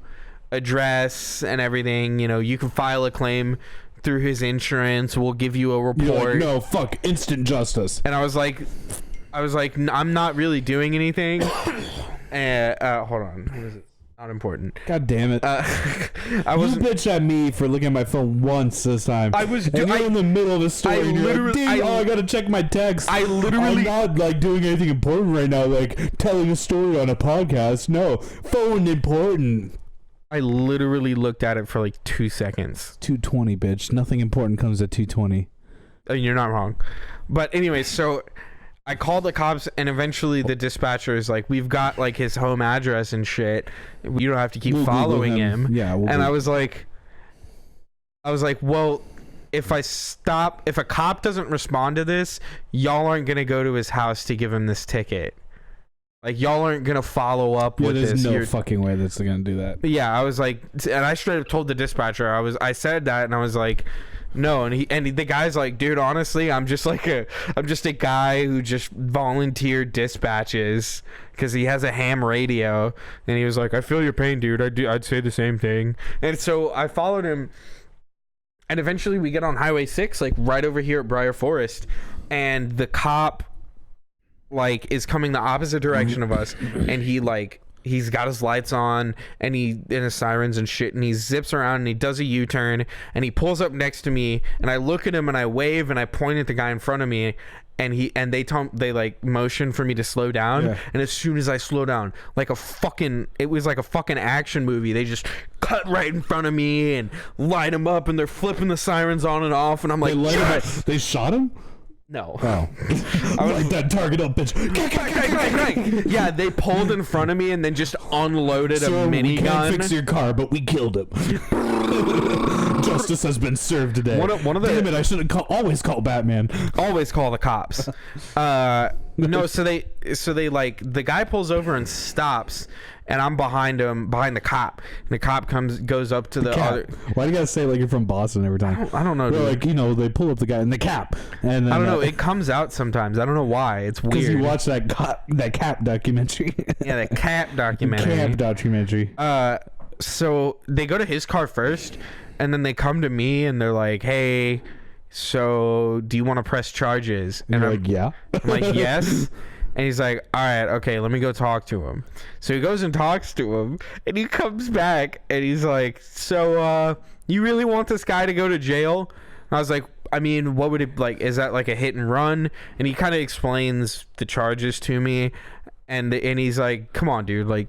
address and everything. You know, you can file a claim through his insurance. We'll give you a report. You're like, no, fuck, instant justice. And I was like, I'm not really doing anything. And hold on, what is it? Not important. God damn it. I was You bitch at me for looking at my phone once this time. I was and you're in the middle of a story. And you're like, Ding, I gotta check my text. I'm not like doing anything important right now, like telling a story on a podcast. No, phone important. I literally looked at it for like 2 seconds. 220, bitch. Nothing important comes at 220. I mean, you're not wrong. But anyway, so I called the cops, and eventually the dispatcher is like, we've got like his home address and shit. You don't have to keep following him. Yeah. And I was like, well, if a cop doesn't respond to this, y'all aren't going to go to his house to give him this ticket. Like, y'all aren't gonna follow up Yeah, with there's this. no fucking way that's gonna do that. But yeah, I was like, and I straight up told the dispatcher, I said that, and I was like, no, and the guy's like, dude, honestly, I'm just a guy who just volunteer dispatches because he has a ham radio, and he was like, I feel your pain, dude. I'd say the same thing. And so I followed him, and eventually we get on Highway 6, like right over here at Briar Forest, and the cop like is coming the opposite direction of us, and he's got his lights on and his sirens and shit, and he zips around and he does a U-turn and he pulls up next to me, and I look at him and I wave and I point at the guy in front of me, and they like motion for me to slow down. Yeah. And as soon as I slow down, it was like a fucking action movie. They just cut right in front of me and light him up, and they're flipping the sirens on and off, and I'm like, yes! They shot him. No. Oh. I was like that target up, bitch. Yeah, they pulled in front of me and then just unloaded a minigun. We can't fix your car, but we killed him. Justice has been served today. One of the, damn it! I should have always call Batman. Always call the cops. No, so they like, the guy pulls over and stops, and I'm behind him, behind the cop. And the cop goes up to the other. Why do you gotta say it like you're from Boston every time? I don't know. Dude. Like, they pull up the guy in the cap, and then, I don't know. It comes out sometimes. I don't know why. It's weird. Because you watch that cap documentary. Yeah, the cap documentary. Cap documentary. So they go to his car first, and then they come to me and they're like, "Hey, so do you want to press charges?" And you're like, yeah. I'm like, yes. And he's like, all right, okay, let me go talk to him. So he goes and talks to him, and he comes back and he's like, so you really want this guy to go to jail? And I was like, I mean, what would it like? Is that like a hit and run? And he kind of explains the charges to me, and he's like, come on, dude, like,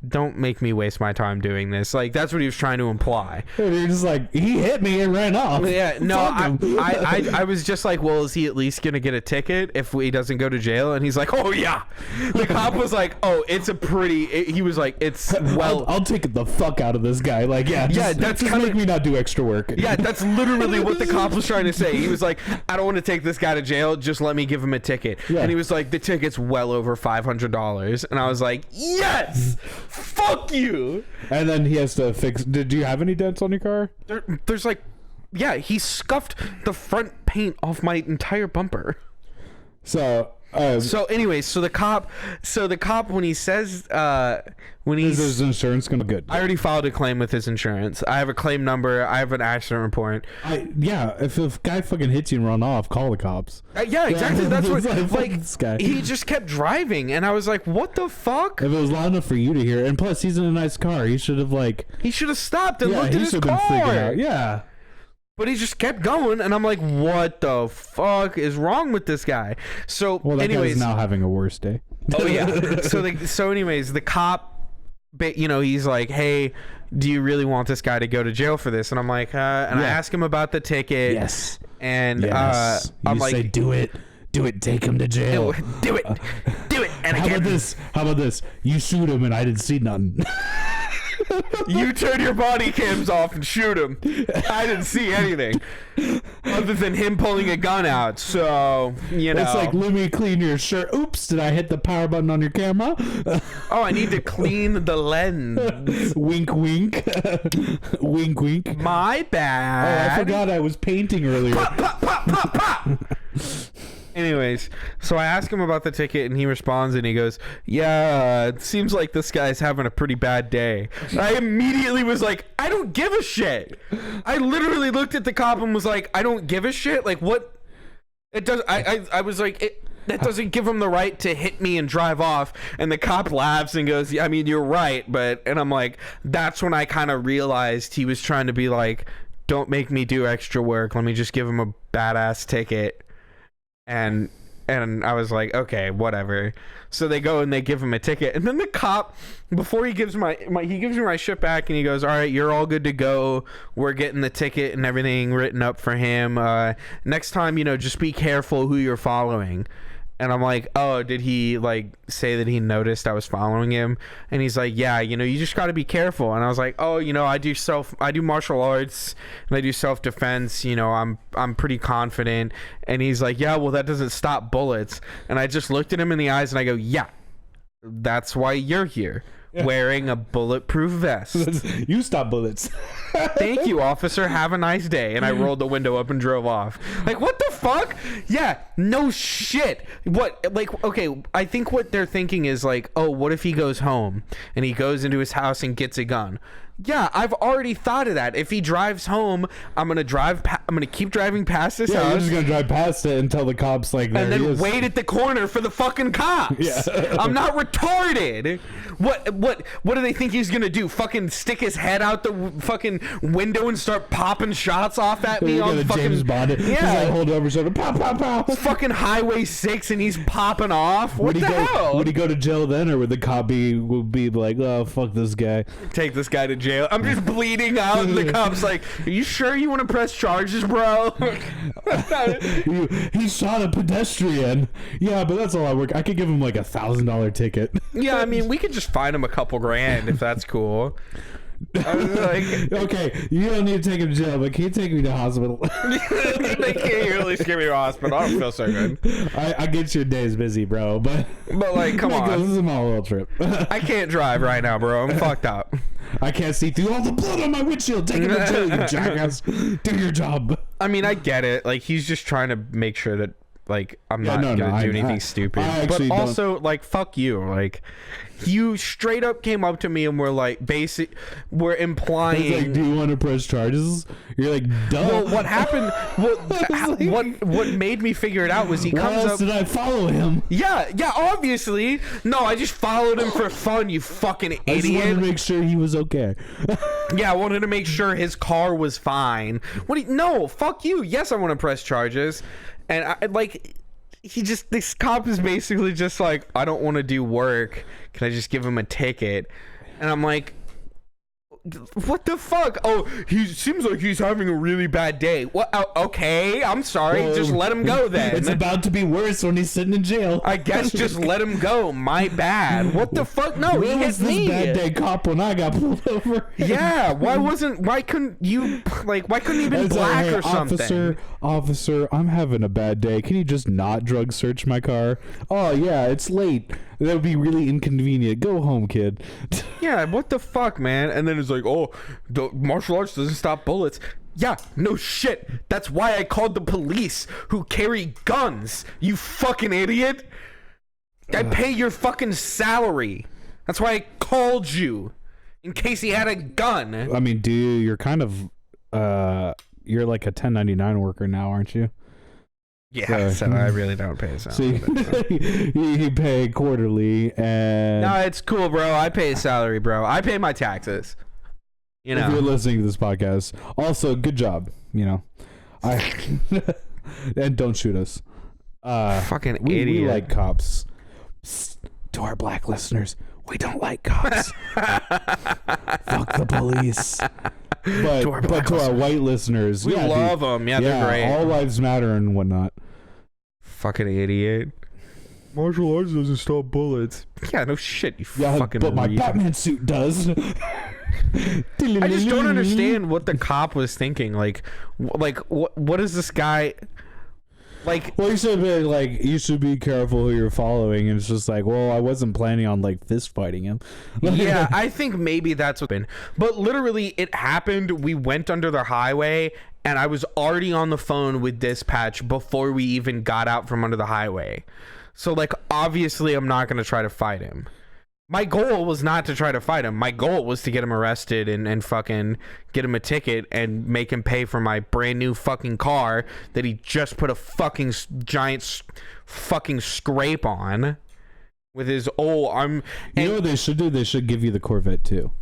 don't make me waste my time doing this. Like, that's what he was trying to imply. And you're just like, he hit me and ran off. Yeah, no, I was just like, well, is he at least gonna get a ticket if he doesn't go to jail? And he's like, oh yeah. The cop was like, oh, he was like, it's well, I'll take the fuck out of this guy. Like, that's just make me not do extra work. Yeah, that's literally what the cop was trying to say. He was like, I don't want to take this guy to jail. Just let me give him a ticket. Yeah. And he was like, the ticket's well over $500. And I was like, yes. Fuck you. And then he has to fix. Did you have any dents on your car? There's like, yeah, he scuffed the front paint off my entire bumper. So anyways, the cop when he says is his insurance gonna be good? I already filed a claim with his insurance. I have a claim number. I have an accident report. If a guy fucking hits you and run off, call the cops. Yeah, exactly. That's what like this guy. He just kept driving, and I was like, what the fuck? If it was loud enough for you to hear, and plus he's in a nice car, he should have stopped and looked at his car. Yeah. But he just kept going, and I'm like, what the fuck is wrong with this guy? So, that guy's now having a worse day. Oh, yeah. So anyways, the cop, he's like, hey, do you really want this guy to go to jail for this? And I'm like, I ask him about the ticket. Yes. And I'm like, say, do it, take him to jail. Do it. And How about this? You shoot him, and I didn't see nothing. You turn your body cams off and shoot him. I didn't see anything other than him pulling a gun out. So, It's like, let me clean your shirt. Oops, did I hit the power button on your camera? Oh, I need to clean the lens. Wink, wink. Wink, wink. My bad. Oh, I forgot I was painting earlier. Pop, pop, pop, pop, pop. Anyways, so I ask him about the ticket, and he responds, and he goes, yeah, it seems like this guy's having a pretty bad day. And I immediately was like, I don't give a shit. I literally looked at the cop and was like, I don't give a shit? Like, what? It does. I was like, that doesn't give him the right to hit me and drive off. And the cop laughs and goes, yeah, I mean, you're right. And I'm like, that's when I kind of realized he was trying to be like, don't make me do extra work. Let me just give him a badass ticket. And I was like, okay, whatever. So they go and they give him a ticket, and then the cop, before he gives he gives me my shit back, and he goes, all right, you're all good to go. We're getting the ticket and everything written up for him. Next time, just be careful who you're following. And I'm like, oh, did he like say that he noticed I was following him? And he's like, yeah, you just got to be careful. And I was like, oh, I do martial arts and I do self-defense. I'm pretty confident. And he's like, yeah, well, that doesn't stop bullets. And I just looked at him in the eyes and I go, yeah, That's why you're here, wearing a bulletproof vest. You stop bullets. Thank you, officer. Have a nice day. And I rolled the window up and drove off. Like, what the fuck? Yeah, no shit. What, like, okay, I think what they're thinking is like, oh, what if he goes home and he goes into his house and gets a gun? Yeah, I've already thought of that. If he drives home, I'm gonna keep driving past his Yeah, house. you're just gonna drive past it until the cops like there And he then is. wait at the corner for the fucking cops. Yeah. I'm not retarded. What do they think he's gonna do? Fucking stick his head out the fucking window and start popping shots off at me You on got a fucking James Bond. Just like yeah. hold over his shoulder. Pow, pow, pow. It's fucking Highway 6 and he's popping off. What Would the he go? hell? Would he go to jail then, or would the cop be like, oh fuck this guy? Take this guy to jail. I'm just bleeding out, and the cop's like, "Are you sure you want to press charges, bro?" He shot a pedestrian. Yeah, but that's all I work. I could give him like $1,000 ticket. Yeah, I mean, we could just fine him a couple grand if that's cool. I was like, Okay, you don't need to take him to jail, but can you take me to hospital? they can't really scare me to hospital. I don't feel so good. I get your days busy, bro, but like, come on. This is my little trip. I can't drive right now, bro. I'm fucked up. I can't see through all the blood on my windshield. Take him to jail, you jackass. Do your job. I mean, I get it. Like, he's just trying to make sure that, like, I'm not gonna do anything stupid. I But actually also, like, fuck you. Like, you straight up came up to me and were like, we're It's implying. like, do you want to press charges? You're like, duh. Well, what happened? What made me figure it out was he Why comes else up. did I follow him? Yeah, obviously. No, I just followed him for fun. You fucking I just wanted to idiot. make sure he was okay. Yeah, I wanted to make sure his car was fine. No, fuck you. Yes, I want to press charges, and I like. This cop is basically just like, I don't want to do work. Can I just give him a ticket? And I'm like, what the fuck? Oh, he seems like he's having a really bad day. What? Okay, I'm sorry. Well, just let him go then. It's about to be worse when he's sitting in jail. I guess just let him go. My bad. What the fuck? No, Where he was hit this me. bad day cop when I got pulled over? Yeah, why couldn't you, like, why couldn't he be It's black like, hey, or something? Officer, I'm having a bad day. Can you just not drug search my car? Oh, yeah, it's late. That would be really inconvenient. Go home, kid. Yeah, what the fuck, man? And then it's like, oh, the martial arts doesn't stop bullets. Yeah, no shit. That's why I called the police who carry guns, you fucking idiot. I pay your fucking salary. That's why I called you, in case he had a gun. I mean, you're kind of, you're like a 1099 worker now, aren't you? Yeah, so I really don't pay a So salary. you pay quarterly, and No, it's cool, bro. I pay a salary, bro. I pay my taxes. You if you're know. listening to this podcast, also good job. You know, and don't shoot us. Fucking We idiot. like cops. Psst, to our black listeners, we don't like cops. Fuck the police. But To our but black to our white listeners, We yeah, dude. love them. Yeah, they're great. All lives matter and whatnot. Fucking idiot. Martial arts doesn't stop bullets. Yeah, no shit, you Yeah, fucking but my retard. Batman suit does. I just don't understand what the cop was thinking. Like what is this guy like? Well, you should be careful who you're following, and it's just like, well, I wasn't planning on like fist fighting him. Yeah, I think maybe that's what happened. But literally, it happened. We went under the highway, and I was already on the phone with dispatch before we even got out from under the highway. So, like, obviously, I'm not going to try to fight him. My goal was not to try to fight him. My goal was to get him arrested and fucking get him a ticket and make him pay for my brand new fucking car that he just put a fucking giant fucking scrape on with his old arm. You know what they should do? They should give you the Corvette too.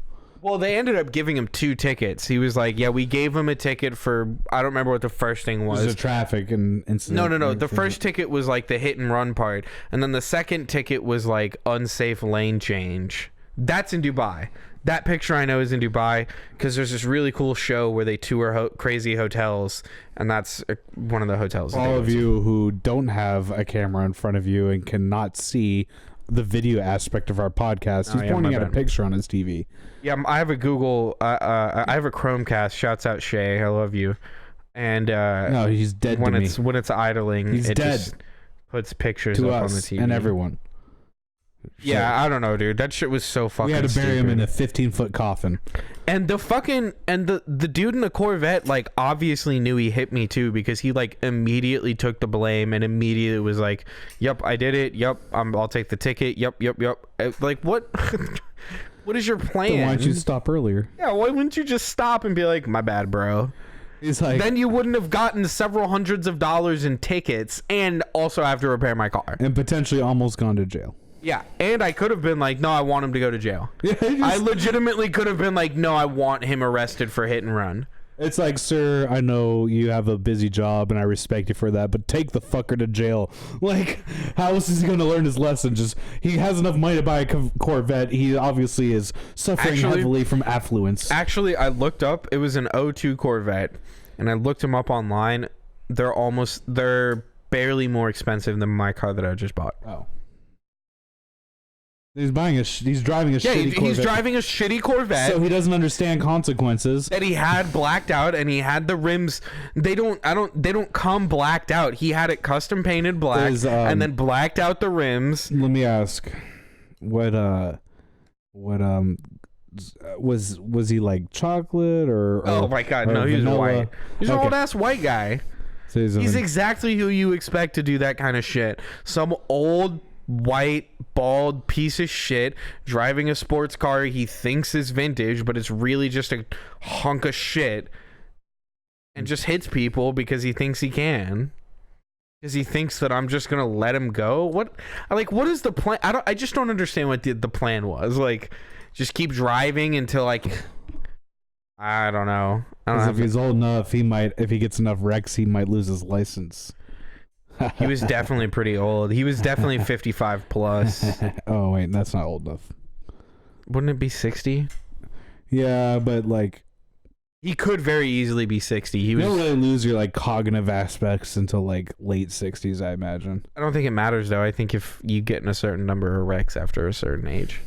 Well, they ended up giving him 2 tickets. He was like, yeah, we gave him a ticket for, I don't remember what the first thing It was. was a traffic and incident. No. The first ticket was like the hit and run part. And then the second ticket was like unsafe lane change. That's in Dubai. That picture I know is in Dubai because there's this really cool show where they tour crazy hotels. And that's one of the hotels. All of you who don't have a camera in front of you and cannot see the video aspect of our podcast, he's pointing at a picture on his TV. Yeah, I have a Google. I have a Chromecast. Shouts out Shay. I love you. And No, he's dead when it's idling, He's it dead. just puts pictures To up us on the TV and everyone. Yeah, I don't know, dude. That shit was so fucking We had to bury him in stupid. a 15-foot coffin. And the dude in the Corvette like obviously knew he hit me too, because he like immediately took the blame and immediately was like, "Yep, I did it. Yep, I'll take the ticket. Yep." Like what? What is your plan? Then why didn't you stop earlier? Yeah, why wouldn't you just stop and be like, "My bad, bro"? He's like, Then you wouldn't have gotten several hundreds of dollars in tickets and also have to repair my car. and potentially almost gone to jail. Yeah, and I could have been like, no, I want him to go to jail. Yeah, I legitimately could have been like, no, I want him arrested for hit and run. It's like, sir, I know you have a busy job and I respect you for that, but take the fucker to jail. Like, how else is he going to learn his lesson? Just, he has enough money to buy a Corvette. He obviously is suffering heavily from affluence. Actually, I looked up, it was an '02 Corvette, and I looked him up online. They're barely more expensive than my car that I just bought. Oh. He's driving a shitty Corvette. He's driving a shitty Corvette. So he doesn't understand consequences. That he had blacked out, and he had the rims. They don't come blacked out. He had it custom painted black, and then blacked out the rims. Let me ask, what was he like chocolate or Oh my god, or no, he was vanilla? white. He's an Okay. old ass white guy. So He's exactly who you expect to do that kind of shit. Some old white bald piece of shit driving a sports car he thinks is vintage, but it's really just a hunk of shit, and just hits people because he thinks he can, because he thinks that I'm just gonna let him go. What is the plan? I just don't understand what the plan was. Like, just keep driving until like, I don't know. Because if he's old enough, he might, if he gets enough wrecks, he might lose his license. He was definitely pretty old. He was definitely 55 plus. Oh wait, that's not old enough. Wouldn't it be 60? Yeah, but like, He could very easily be 60. He you was. don't really lose your like cognitive aspects until like late 60s, I imagine. I don't think it matters though. I think if you get in a certain number of wrecks after a certain age.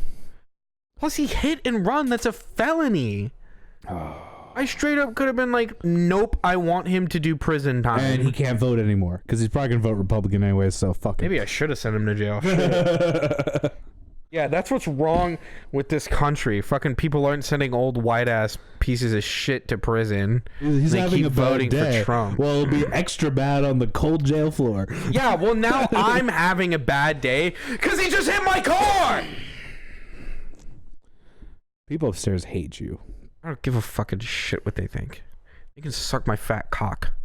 Plus, he hit and run. That's a felony. I straight up could have been like, nope, I want him to do prison time. And he can't vote anymore because he's probably gonna vote Republican anyway. So fuck it. Maybe I should have sent him to jail. Shit. Yeah, that's what's wrong with this country. Fucking people aren't sending old white ass pieces of shit to prison. He's They having keep a bad voting day. for Trump. Well, it'll be extra bad on the cold jail floor. Yeah, well now I'm having a bad day because he just hit my car. People upstairs hate you. I don't give a fucking shit what they think. They can suck my fat cock.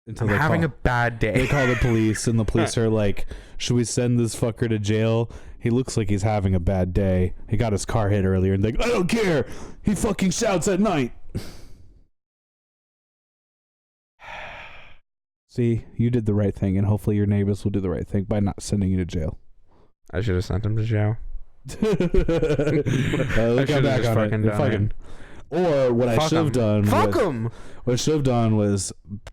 Until I'm they having call, a bad day. They call the police, and the police are like, "Should we send this fucker to jail? He looks like he's having a bad day. He got his car hit earlier." And they go, "I don't care. He fucking shouts at night." See, you did the right thing, and hopefully your neighbors will do the right thing by not sending you to jail. I should have sent him to jail. Look should've back just on fucking it. done Fucking. Or what I Fuck should have him. done. Fuck was, him. What I should have done was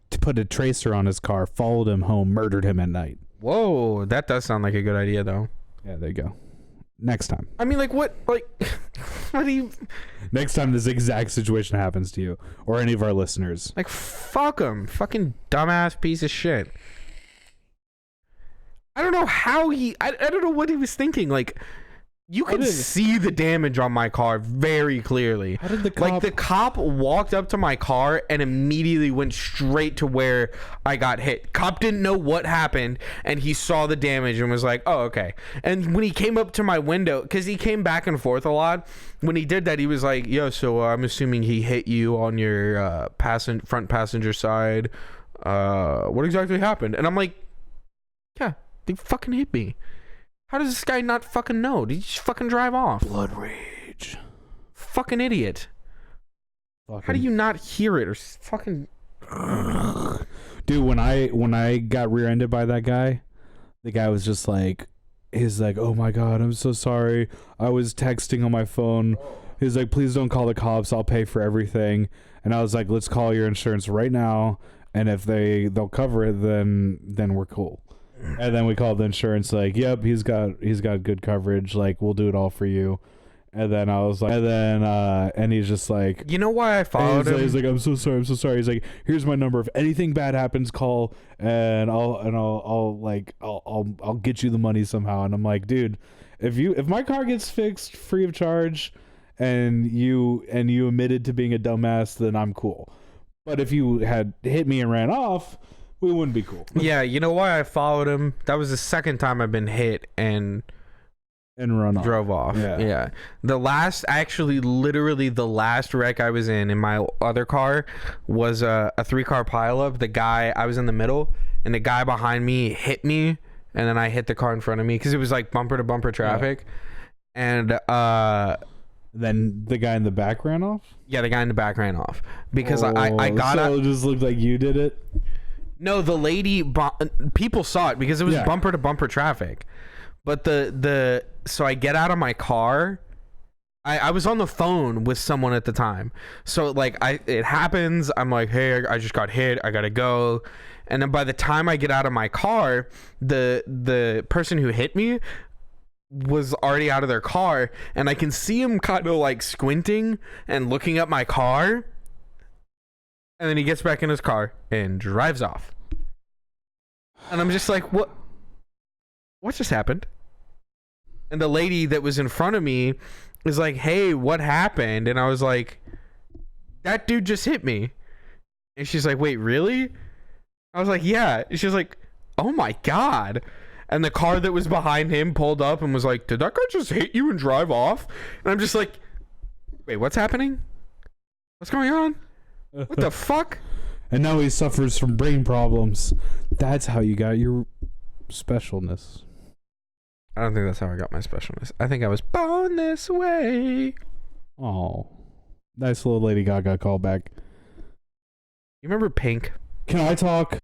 to put a tracer on his car, followed him home, murdered him at night. Whoa, that does sound like a good idea though. Yeah, there you go. Next time. I mean, like what? Like, what do you? Next time this exact situation happens to you or any of our listeners. Like, fuck him. Fucking dumbass piece of shit. I don't know how he. I don't know what he was thinking. Like, you can see the damage on my car very clearly. How did the cop... Like, the cop walked up to my car and immediately went straight to where I got hit. Cop didn't know what happened, and he saw the damage and was like, oh, okay. And when he came up to my window, because he came back and forth a lot, when he did that, he was like, yo, so I'm assuming he hit you on your front passenger side. What exactly happened? And I'm like, yeah, they fucking hit me. How does this guy not fucking know? Did he just fucking drive off? Blood rage. Fucking idiot. How do you not hear it or fucking... Dude, when I got rear-ended by that guy, the guy was just like, he's like, oh my god, I'm so sorry. I was texting on my phone. He's like, please don't call the cops. I'll pay for everything. And I was like, let's call your insurance right now. And if they'll cover it, then we're cool. And then we called the insurance, like, yep, he's got good coverage, like, we'll do it all for you. And then I was like, and he's just like, You know why I followed him? he's like, I'm so sorry. He's like, here's my number. If anything bad happens, call, and I'll get you the money somehow. And I'm like, dude, if my car gets fixed free of charge, and you admitted to being a dumbass, then I'm cool. But if you had hit me and ran off, we wouldn't be cool. Yeah, you know why I followed him? That was the second time I've been hit and run off. Drove off. Yeah. Literally the last wreck I was in my other car was a 3-car pileup. I was in the middle, and the guy behind me hit me, and then I hit the car in front of me because it was like bumper to bumper traffic. Yeah. And then the guy in the back ran off? Yeah, the guy in the back ran off because I got so it just looked like you did it? No, the lady, people saw it because it was bumper to bumper traffic. But so I get out of my car. I was on the phone with someone at the time. So like it happens. I'm like, hey, I just got hit. I gotta go. And then by the time I get out of my car, the person who hit me was already out of their car, and I can see him kind of like squinting and looking at my car. And then he gets back in his car and drives off. And I'm just like, what just happened? And the lady that was in front of me was like, hey, what happened? And I was like, that dude just hit me. And she's like, wait, really? I was like, yeah. And she was like, oh my God. And the car that was behind him pulled up and was like, did that guy just hit you and drive off? And I'm just like, wait, what's happening? What's going on? What the fuck? And now he suffers from brain problems. That's how you got your specialness. I don't think that's how I got my specialness. I think I was born this way. Oh, nice little Lady Gaga callback. You remember Pink? Can I talk?